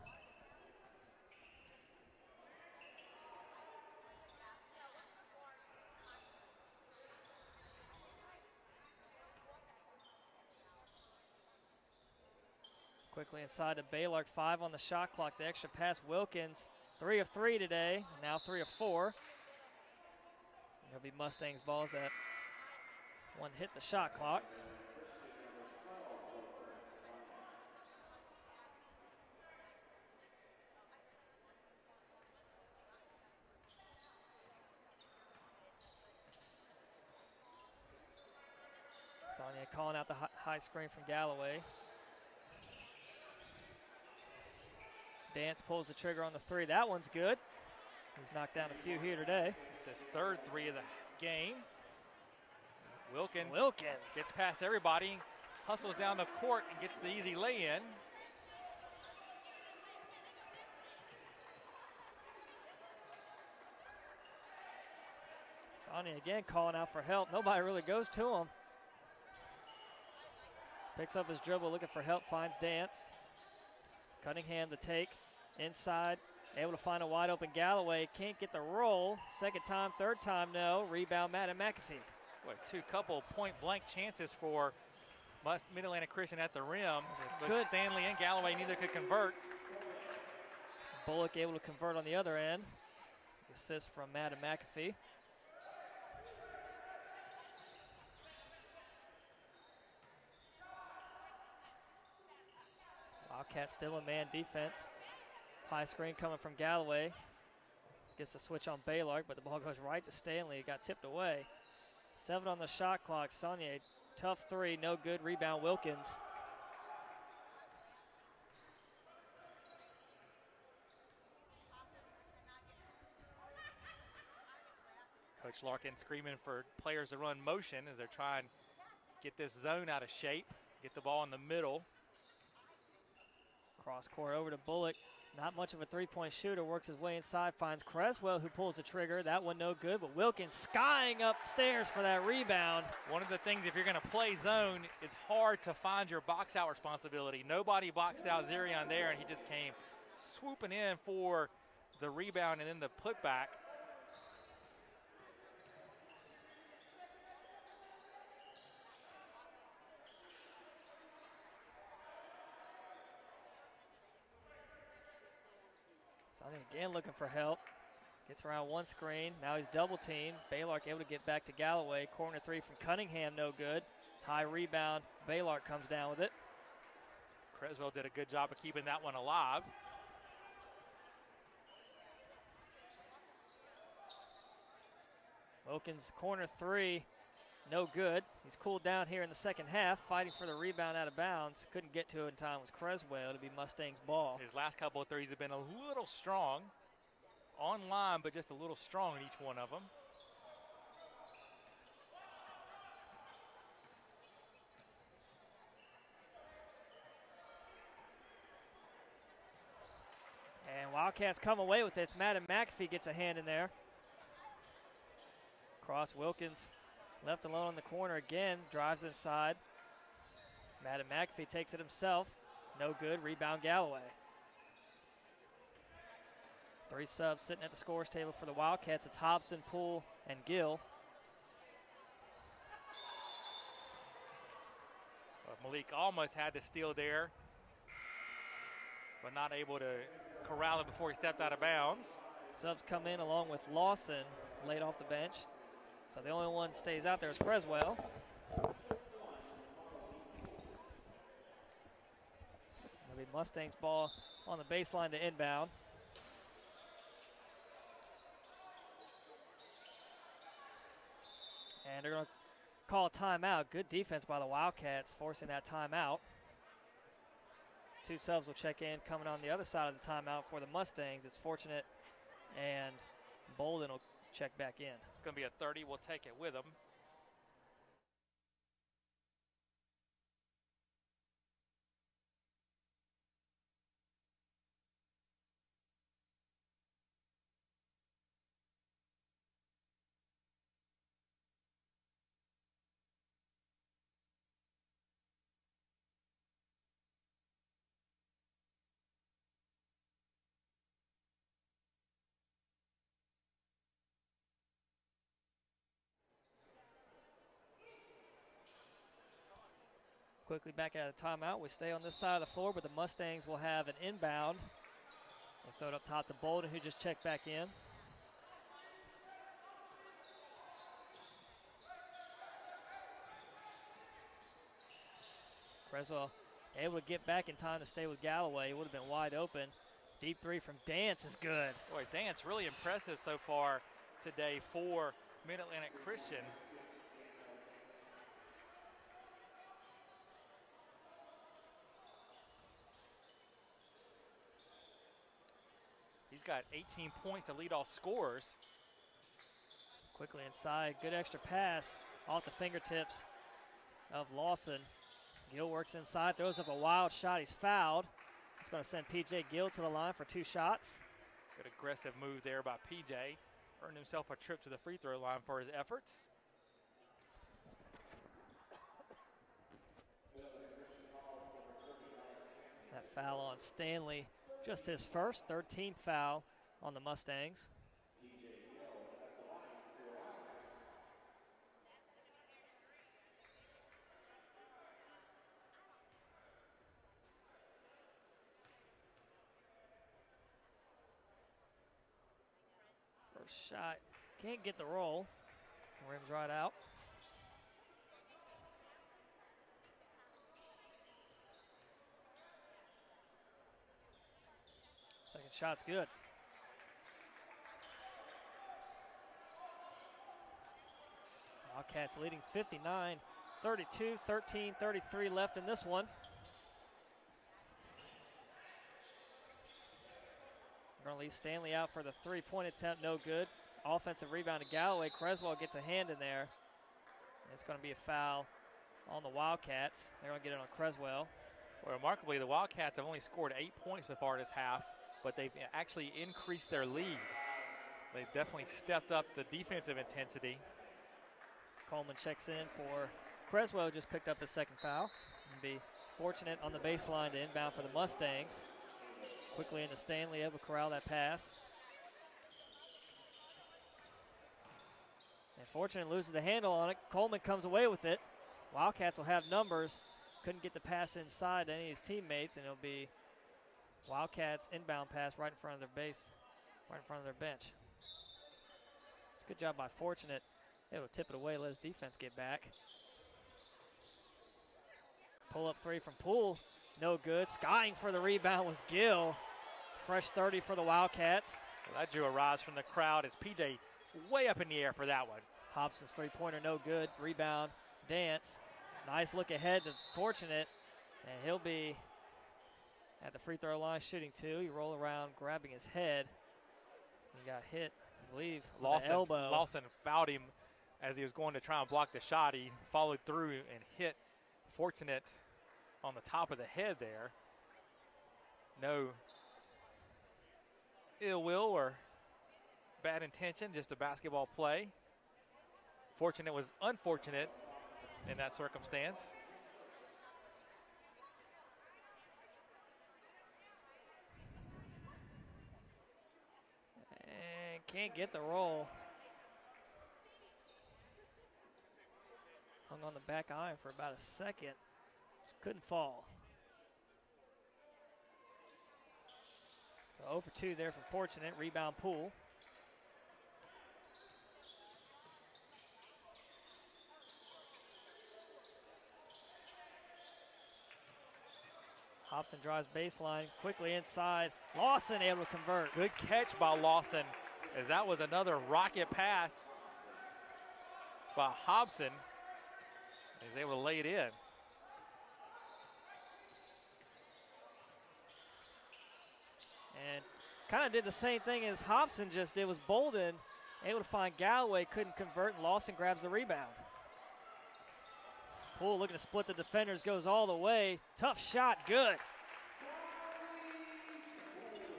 Quickly inside to Baylor, 5 on the shot clock. The extra pass, Wilkins, 3 of 3 today, now 3 of 4. There'll be Mustangs balls that one hit the shot clock. Sonia calling out the high screen from Galloway. Dance pulls the trigger on the 3. That one's good. He's knocked down a few here today. It's his third 3 of the game. Wilkins gets past everybody, hustles down the court and gets the easy lay-in. Sonia again calling out for help. Nobody really goes to him. Picks up his dribble, looking for help, finds Dance. Cunningham to take, inside, able to find a wide open Galloway, can't get the roll. Second time, third time, no. Rebound, Madden McAfee. Boy, 2 couple point blank chances for Mid-Atlantic Christian at the rim. But Stanley and Galloway neither could convert. Bullock able to convert on the other end. Assist from Madden McAfee. Wildcats still in man defense. High screen coming from Galloway. Gets the switch on Baylor, but the ball goes right to Stanley. It got tipped away. 7 on the shot clock. Saunier, tough 3, no good. Rebound, Wilkins. Coach Larkin screaming for players to run motion as they're trying to get this zone out of shape, get the ball in the middle. Cross court over to Bullock. Not much of a three-point shooter. Works his way inside. Finds Creswell, who pulls the trigger. That one no good, but Wilkins skying upstairs for that rebound. One of the things, if you're going to play zone, it's hard to find your box-out responsibility. Nobody boxed out Zerion there, and he just came swooping in for the rebound and then the putback. Again looking for help. Gets around one screen. Now he's double teamed. Baylor able to get back to Galloway. Corner 3 from Cunningham, no good. High rebound. Baylor comes down with it. Creswell did a good job of keeping that one alive. Wilkins, corner 3, no good. He's cooled down here in the second half, fighting for the rebound out of bounds. Couldn't get to it in time. Was Creswell. It'll be Mustangs ball. His last couple of threes have been a little strong. On line, but just a little strong in each one of them. And Wildcats come away with it. It's Madden McAfee gets a hand in there. Cross Wilkins. Left alone in the corner again, drives inside. Madden McAfee takes it himself. No good, rebound Galloway. 3 subs sitting at the scores table for the Wildcats. It's Hobson, Poole, and Gill. Malik almost had the steal there, but not able to corral it before he stepped out of bounds. Subs come in along with Lawson, laid off the bench. So the only one stays out there is Creswell. It'll be Mustangs ball on the baseline to inbound. And they're going to call a timeout. Good defense by the Wildcats, forcing that timeout. 2 subs will check in, coming on the other side of the timeout for the Mustangs. It's Fortunate and Bolden will check back in. It's going to be a 30. We'll take it with them. Quickly back out of the timeout. We stay on this side of the floor, but the Mustangs will have an inbound. They'll throw it up top to Bolden, who just checked back in. Creswell able to get back in time to stay with Galloway. It would have been wide open. Deep 3 from Dance is good. Boy, Dance really impressive so far today for Mid-Atlantic Christian. He's got 18 points to lead all scorers. Quickly inside, good extra pass off the fingertips of Lawson. Gill works inside, throws up a wild shot. He's fouled. It's going to send P.J. Gill to the line for 2 shots. Good aggressive move there by P.J. Earned himself a trip to the free throw line for his efforts. That foul on Stanley, just his first, 13th foul on the Mustangs. First shot, can't get the roll. Rims right out. Second shot's good. Wildcats leading 59-32, 13-33 left in this one. We're going to leave Stanley out for the 3-point attempt, no good. Offensive rebound to Galloway. Creswell gets a hand in there. It's going to be a foul on the Wildcats. They're going to get it on Creswell. Well, remarkably, the Wildcats have only scored 8 points so far this half, but they've actually increased their lead. They've definitely stepped up the defensive intensity. Coleman checks in for Creswell, just picked up his second foul. And be Fortunate on the baseline to inbound for the Mustangs. Quickly into Stanley, able to corral that pass. And Fortunate loses the handle on it. Coleman comes away with it. Wildcats will have numbers. Couldn't get the pass inside to any of his teammates, and it'll be Wildcats inbound pass right in front of their base, right in front of their bench. It's a good job by Fortunate. Able to tip it away, let his defense get back. Pull up 3 from Poole, no good. Skying for the rebound was Gill. Fresh 30 for the Wildcats. Well, that drew a rise from the crowd as PJ way up in the air for that one. Hobson's 3-pointer, no good. Rebound, Dance. Nice look ahead to Fortunate, and he'll be at the free throw line shooting 2. He rolled around, grabbing his head. He got hit, I believe, with the elbow. Lawson fouled him as he was going to try and block the shot. He followed through and hit Fortunate on the top of the head there. No ill will or bad intention, just a basketball play. Fortunate was unfortunate in that circumstance. can't get the roll. Hung on the back iron for about a second. Just couldn't fall. So 0 for 2 there from Fortunate. Rebound Poole. Hobson drives baseline, quickly inside. Lawson able to convert. Good catch by Lawson, as that was another rocket pass by Hobson. He's able to lay it in. And kind of did the same thing as Hobson just did, was Bolden able to find Galloway, couldn't convert, and Lawson grabs the rebound. Poole looking to split the defenders, goes all the way. Tough shot, good.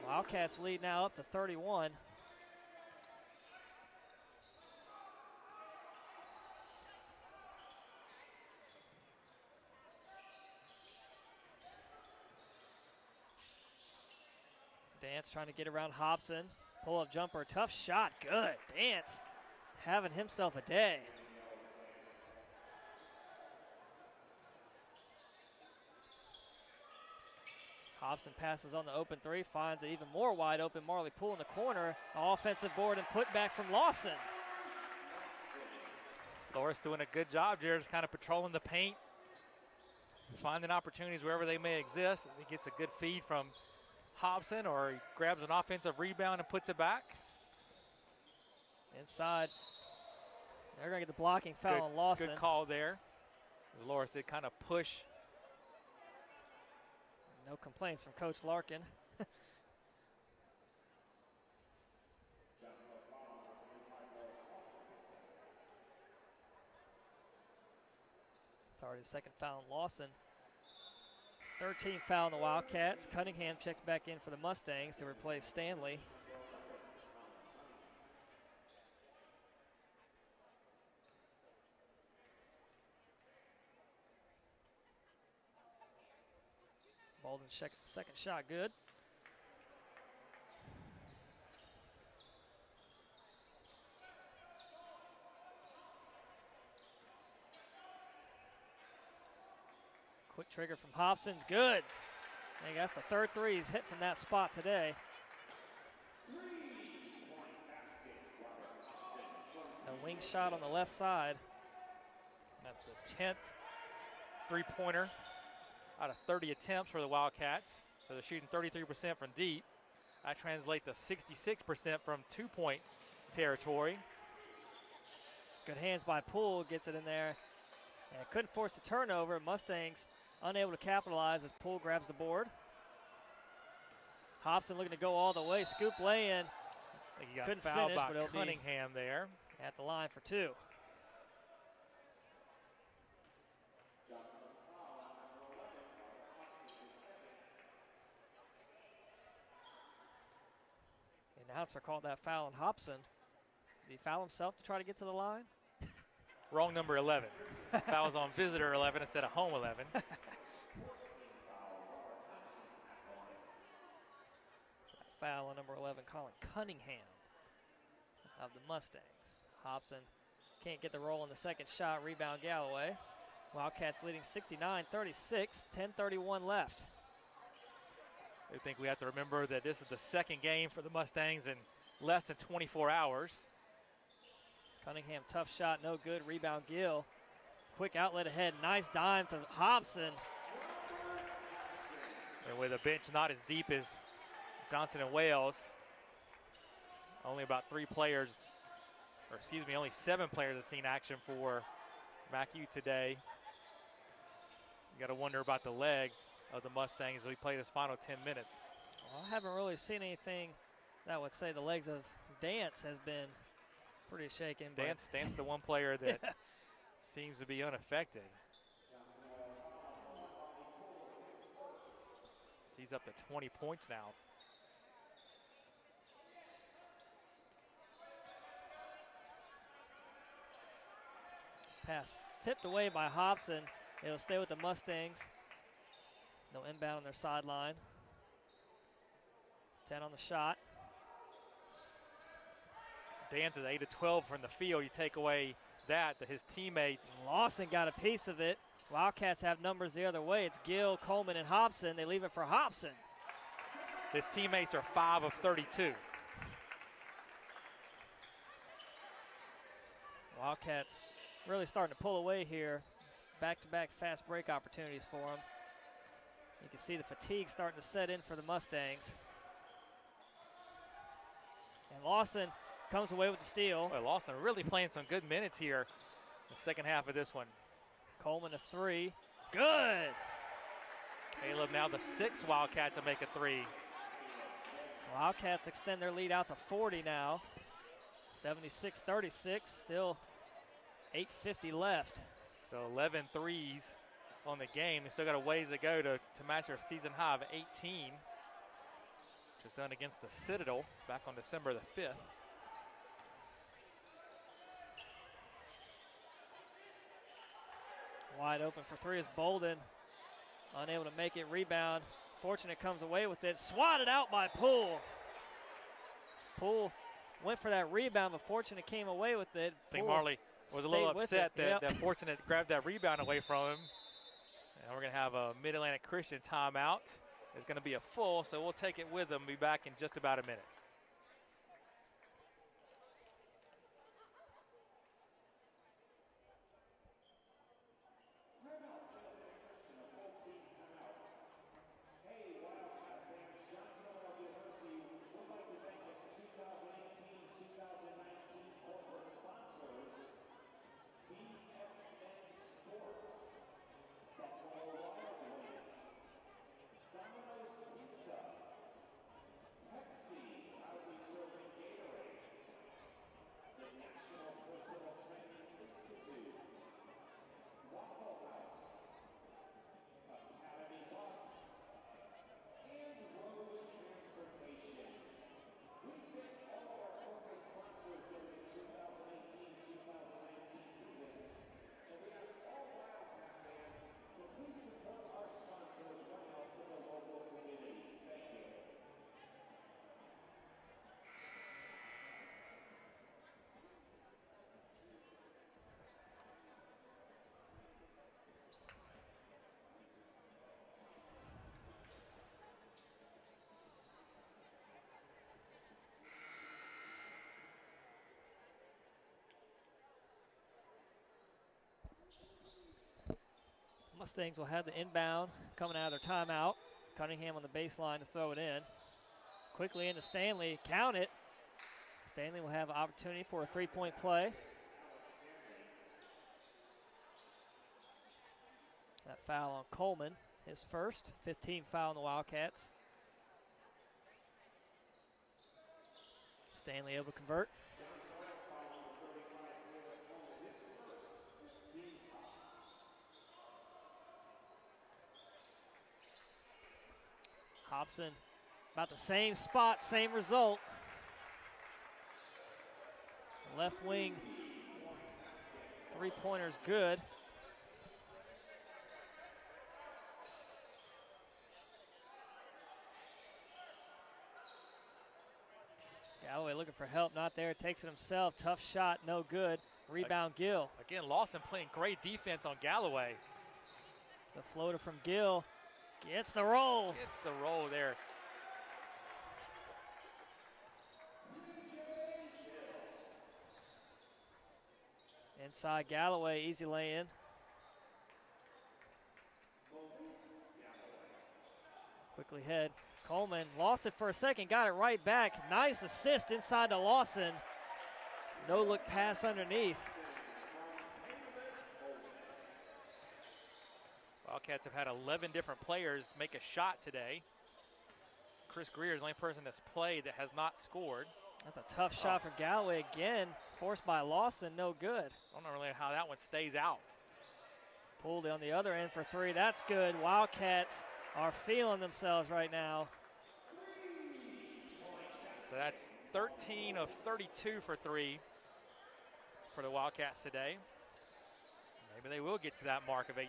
Wildcats lead now up to 31. Dance trying to get around Hobson. Pull-up jumper, tough shot, good. Dance having himself a day. Hobson passes on the open three, finds an even more wide open Marley Poole in the corner. Offensive board and put back from Lawson. Loris doing a good job here, just kind of patrolling the paint, finding opportunities wherever they may exist. He gets a good feed from Hobson, or he grabs an offensive rebound and puts it back. Inside. They're going to get the blocking foul on Lawson. Good call there, as Loris did kind of push. No complaints from Coach Larkin. It's already the second foul on Lawson. 13th foul on the Wildcats. Cunningham checks back in for the Mustangs to replace Stanley. Bolden's second shot good. Quick trigger from Hobson's good. I think that's the third three he's hit from that spot today. A wing shot on the left side. That's the 10th three-pointer out of 30 attempts for the Wildcats. So they're shooting 33% from deep. That translates to 66% from two-point territory. Good hands by Poole, gets it in there. And couldn't force the turnover. Mustangs unable to capitalize as Poole grabs the board. Hobson looking to go all the way. Scoop lay-in. I think he got couldn't fouled finish, by but it'll Cunningham there. At the line for two. The announcer called that foul on Hobson. Did he foul himself to try to get to the line? Wrong number 11. That was on visitor 11 instead of home 11. So foul on number 11, Colin Cunningham of the Mustangs. Hobson can't get the roll on the second shot. Rebound Galloway. Wildcats leading 69-36, 10:31 left. I think we have to remember that this is the second game for the Mustangs in less than 24 hours. Cunningham, tough shot, no good. Rebound Gill. Quick outlet ahead, nice dime to Hobson. And with a bench not as deep as Johnson and Wales, only about only 7 players have seen action for Macu today. You got to wonder about the legs of the Mustangs as we play this final 10 minutes. Well, I haven't really seen anything that would say the legs of Dance has been pretty shaken. Dance the one player that seems to be unaffected. He's up to 20 points now. Pass tipped away by Hobson. It'll stay with the Mustangs. No inbound on their sideline. 10 on the shot. Dan's is 8 of 12 from the field. You take away that his teammates. Lawson got a piece of it. Wildcats have numbers the other way. It's Gill, Coleman, and Hobson. They leave it for Hobson. His teammates are 5 of 32. Wildcats really starting to pull away here. It's back-to-back fast break opportunities for them. You can see the fatigue starting to set in for the Mustangs. And Lawson comes away with the steal. Boy, Lawson really playing some good minutes here in the second half of this one. Coleman a three. Good. Caleb now the 6th Wildcat to make a 3. Wildcats extend their lead out to 40 now. 76-36, still 8:50 left. So 11 threes on the game. They still got a ways to go to match their season high of 18. Just done against the Citadel back on December the 5th. Wide open for three is Bolden. Unable to make it, rebound. Fortunate comes away with it. Swatted out by Poole. Poole went for that rebound, but Fortunate came away with it. I think Marley was a little upset that Fortunate grabbed that rebound away from him. And we're going to have a Mid-Atlantic Christian timeout. It's going to be a full, so we'll take it with them. Be back in just about a minute. Mustangs will have the inbound coming out of their timeout. Cunningham on the baseline to throw it in. Quickly into Stanley, count it. Stanley will have an opportunity for a three-point play. That foul on Coleman, his first, 15 foul on the Wildcats. Stanley able to convert. Hobson, about the same spot, same result. Left wing, three-pointer's good. Galloway looking for help, not there, takes it himself. Tough shot, no good. Rebound, Gill. Again, Lawson playing great defense on Galloway. The floater from Gill. Gets the roll. Gets the roll there. Inside Galloway, easy lay-in. Quickly head. Coleman lost it for a second, got it right back. Nice assist inside to Lawson. No look pass underneath. Wildcats have had 11 different players make a shot today. Chris Greer is the only person that's played that has not scored. That's a tough shot for Galloway again. Forced by Lawson, no good. I don't know really how that one stays out. Pulled on the other end for three, that's good. Wildcats are feeling themselves right now. So that's 13 of 32 for three for the Wildcats today. Maybe they will get to that mark of 18.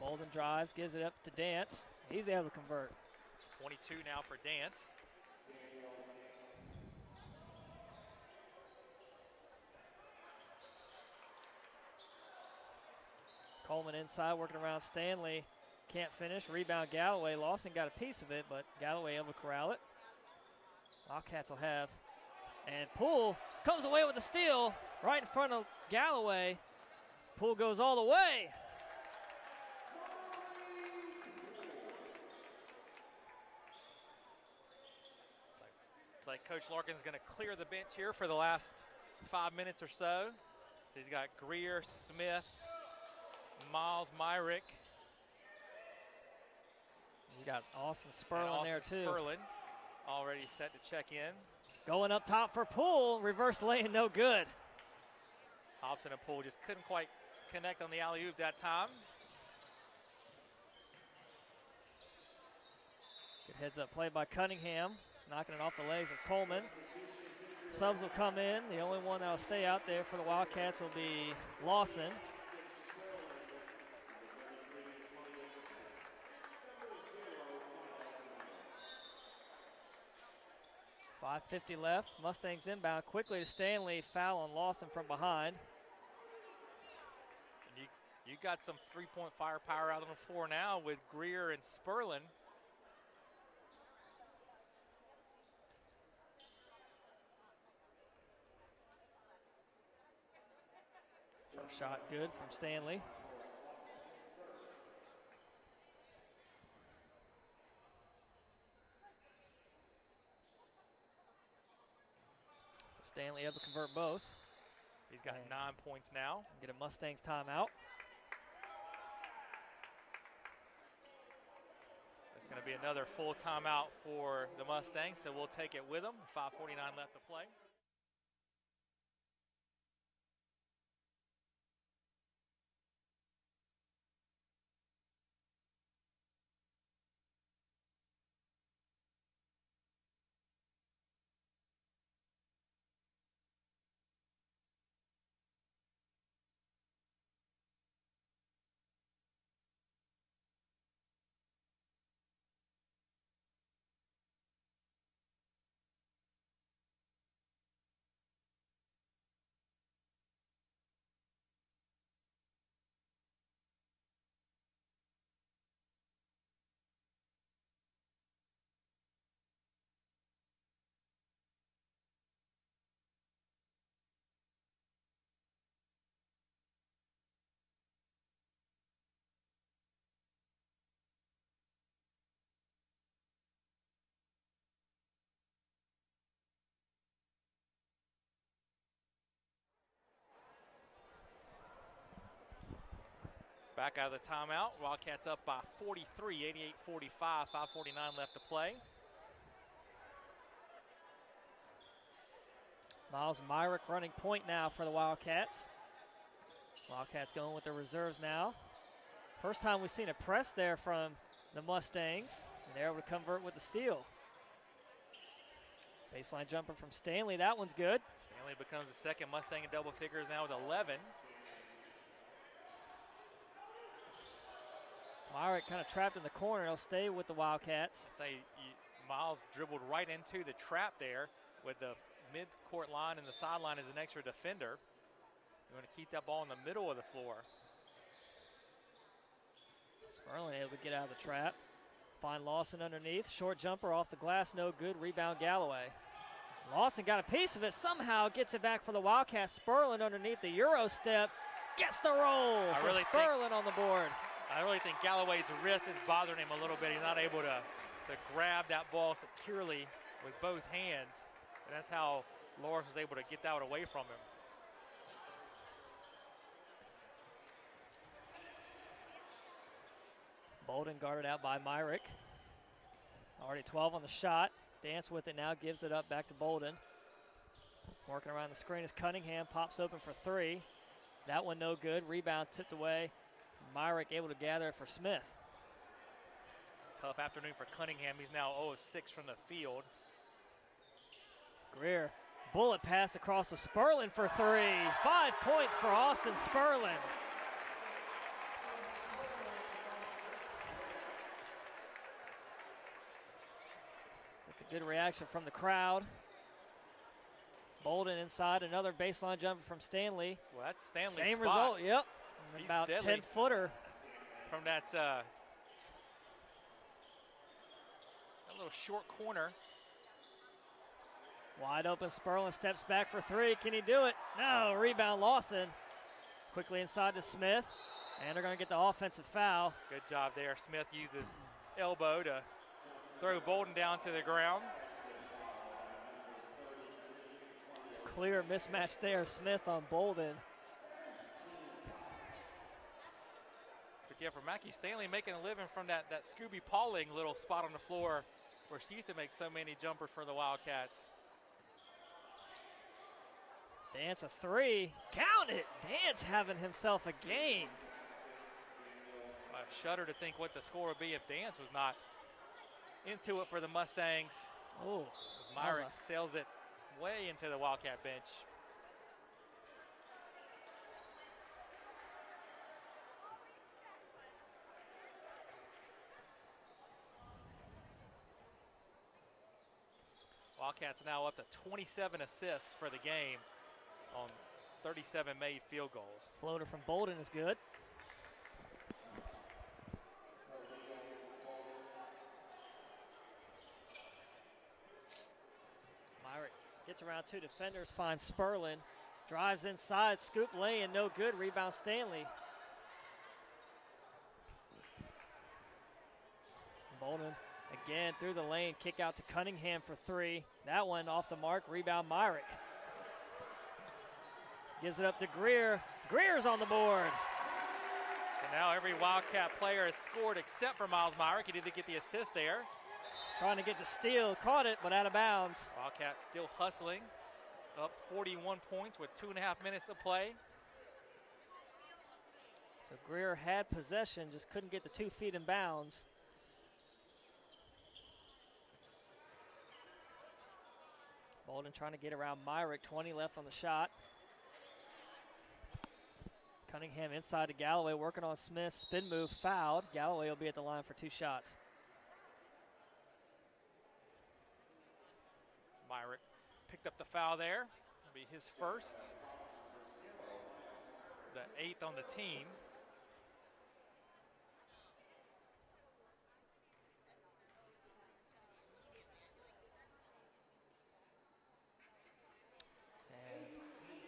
Bolden drives, gives it up to Dance. He's able to convert. 22 now for Dance. Coleman inside, working around Stanley. Can't finish. Rebound Galloway. Lawson got a piece of it, but Galloway able to corral it. Wildcats will have. And Poole comes away with a steal right in front of Galloway. Poole goes all the way. It's like Coach Larkin's going to clear the bench here for the last 5 minutes or so. He's got Greer, Smith, Miles, Myrick. You got Austin Sperlin there too. Sperlin already set to check in. Going up top for Poole. Reverse lane, no good. Hobson and Poole just couldn't quite connect on the alley-oop that time. Good heads up play by Cunningham. Knocking it off the legs of Coleman. Subs will come in. The only one that will stay out there for the Wildcats will be Lawson. .550 left. Mustangs inbound quickly to Stanley. Foul on Lawson from behind. And you got some three-point firepower out on the floor now with Greer and Sperlin. First shot good from Stanley. Stanley able to convert both. He's got 9 points now. Get a Mustangs timeout. It's going to be another full timeout for the Mustangs, so we'll take it with them. 5:49 left to play. Back out of the timeout. Wildcats up by 43, 88-45, 5:49 left to play. Miles Myrick running point now for the Wildcats. Wildcats going with their reserves now. First time we've seen a press there from the Mustangs. And they're able to convert with the steal. Baseline jumper from Stanley. That one's good. Stanley becomes the second Mustang in double figures now with 11. Myrick kind of trapped in the corner. He'll stay with the Wildcats. Miles dribbled right into the trap there with the mid-court line and the sideline as an extra defender. You want to keep that ball in the middle of the floor. Sperlin able to get out of the trap. Find Lawson underneath. Short jumper off the glass, no good. Rebound Galloway. Lawson got a piece of it. Somehow gets it back for the Wildcats. Sperlin underneath the Euro step. Gets the roll. Sperlin on the board. I really think Galloway's wrist is bothering him a little bit. He's not able to grab that ball securely with both hands. And that's how Loris was able to get that away from him. Bolden guarded out by Myrick. Already 12 on the shot. Dance with it now, gives it up back to Bolden. Working around the screen as Cunningham pops open for three. That one no good. Rebound tipped away. Myrick able to gather it for Smith. Tough afternoon for Cunningham. He's now 0 of 6 from the field. Greer, bullet pass across to Sperlin for three. 5 points for Austin Sperlin. That's a good reaction from the crowd. Bolden inside, another baseline jumper from Stanley. Well, that's Stanley's Same spot. result, yep. He's about deadly 10-footer. From that a little short corner. Wide open, Sperlin steps back for three. Can he do it? No, rebound Lawson. Quickly inside to Smith, and they're going to get the offensive foul. Good job there. Smith used his elbow to throw Bolden down to the ground. Clear mismatch there, Smith on Bolden. But yeah, for Macu Stanley making a living from that Scooby Pauling little spot on the floor where she used to make so many jumpers for the Wildcats. Dance a three. Count it. Dance having himself a game. I shudder to think what the score would be if Dance was not into it for the Mustangs. Oh, Myrick sails it way into the Wildcat bench. Wildcats now up to 27 assists for the game on 37 made field goals. Floater from Bolden is good. Myrick gets around two defenders, finds Sperlin, drives inside, scoop lane, no good, rebound Stanley. Bolden again through the lane, kick out to Cunningham for three. That one off the mark, rebound Myrick. Gives it up to Greer. Greer's on the board. So now every Wildcat player has scored except for Miles Myrick. He didn't get the assist there. Trying to get the steal, caught it, but out of bounds. Wildcats still hustling, up 41 points with 2.5 minutes to play. So Greer had possession, just couldn't get the 2 feet in bounds. Bolden trying to get around Myrick, 20 left on the shot. Cunningham inside to Galloway, working on Smith, spin move, fouled. Galloway will be at the line for 2 shots. Myrick picked up the foul there. It'll be his first. The 8th on the team.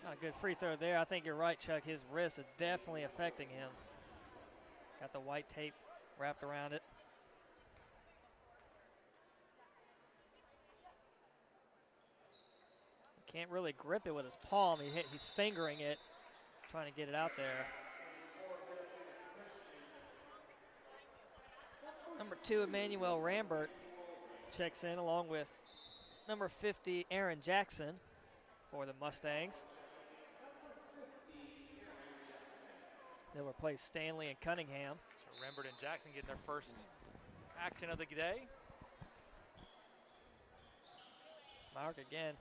Not a good free throw there. I think you're right, Chuck. His wrist is definitely affecting him. Got the white tape wrapped around it. Can't really grip it with his palm. He's fingering it, trying to get it out there. Number 2, Emmanuel Rambert checks in along with number 50, Aaron Jackson for the Mustangs. They'll replace Stanley and Cunningham. So Rambert and Jackson getting their first action of the day. Myrick again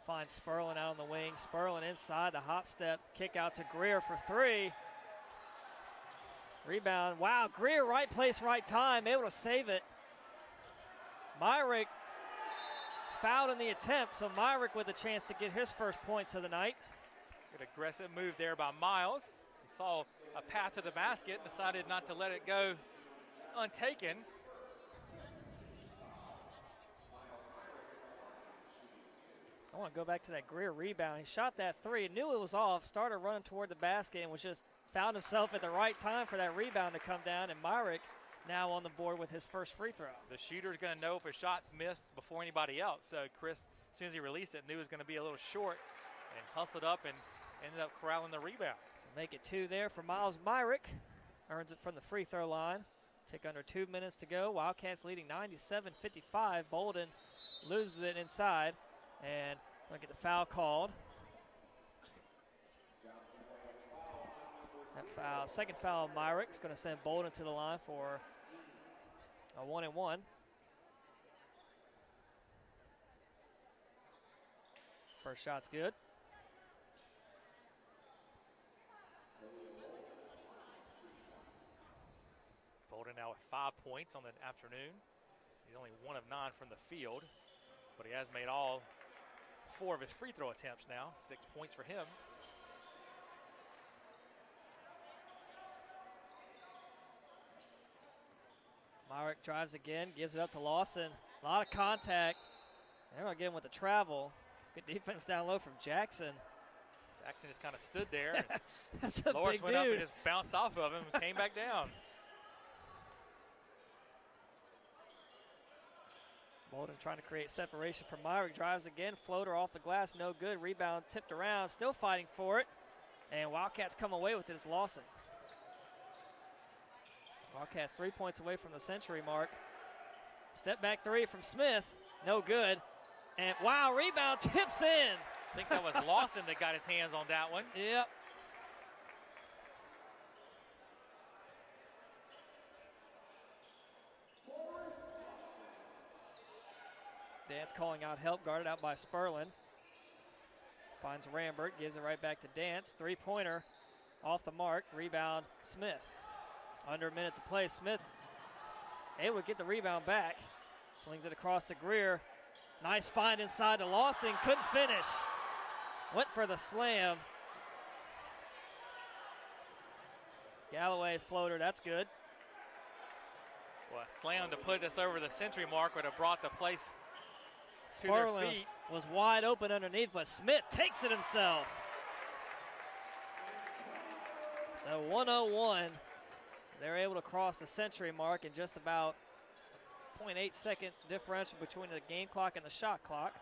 finds Sperlin out on the wing. Sperlin inside the hop step, kick out to Greer for 3. Rebound, wow, Greer right place, right time, able to save it. Myrick fouled in the attempt, so Myrick with a chance to get his first points of the night. Good aggressive move there by Miles. He saw a path to the basket, decided not to let it go untaken. I want to go back to that Greer rebound. He shot that 3, knew it was off, started running toward the basket, and was just found himself at the right time for that rebound to come down, and Myrick now on the board with his first free throw. The shooter's going to know if a shot's missed before anybody else. So Chris, as soon as he released it, knew it was going to be a little short and hustled up and ended up corralling the rebound. So make it 2 there for Miles Myrick. Earns it from the free throw line. Tick under 2 minutes to go. Wildcats leading 97-55. Bolden loses it inside, and going to get the foul called. That foul, second foul of Myrick's going to send Bolden to the line for a 1-and-1. First shot's good. Bolden now with 5 points on the afternoon. He's only 1 of 9 from the field, but he has made all 4 of his free throw attempts now. 6 points for him. Myrick drives again, gives it up to Lawson. A lot of contact. They're going to get him with the travel. Good defense down low from Jackson. Jackson just kind of stood there. That's a Loris big went up dude. and just bounced off of him and came back down. Bolden trying to create separation from Myrick. Drives again. Floater off the glass. No good. Rebound tipped around. Still fighting for it. And Wildcats come away with it as Lawson. Wildcats 3 points away from the century mark. Step back three from Smith. No good. And wow, rebound tips in. I think that was Lawson that got his hands on that one. Yep. Dance calling out help, guarded out by Sperlin. Finds Rambert, gives it right back to Dance. Three-pointer off the mark. Rebound, Smith. Under a minute to play. Smith able to get the rebound back. Swings it across to Greer. Nice find inside to Lawson. Couldn't finish. Went for the slam. Galloway floater, that's good. Well, a slam to put this over the century mark would have brought the place to their Sperlin feet. was wide open underneath, but Smith takes it himself. So 101. They're able to cross the century mark in just about 0.8 second differential between the game clock and the shot clock.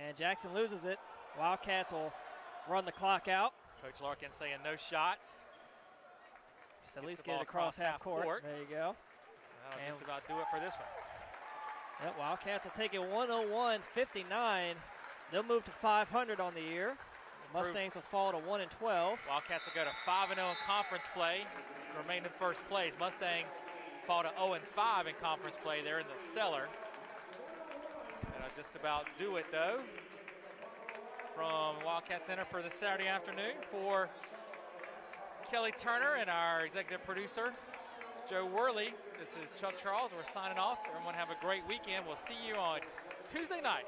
And Jackson loses it. Wildcats will run the clock out. Coach Larkin saying no shots. Just at least get it across half court. There you go. That'll just about do it for this one. Yep, Wildcats will take it 101-59. They'll move to 500 on the year. The Mustangs will fall to 1-12. Wildcats will go to 5-0 in conference play. Remain in first place. Mustangs fall to 0-5 in conference play. They're in the cellar. That'll just about do it, though. From Wildcat Center for this Saturday afternoon, for Kelly Turner and our executive producer, Joe Worley. This is Chuck Charles. We're signing off. Everyone have a great weekend. We'll see you on Tuesday night.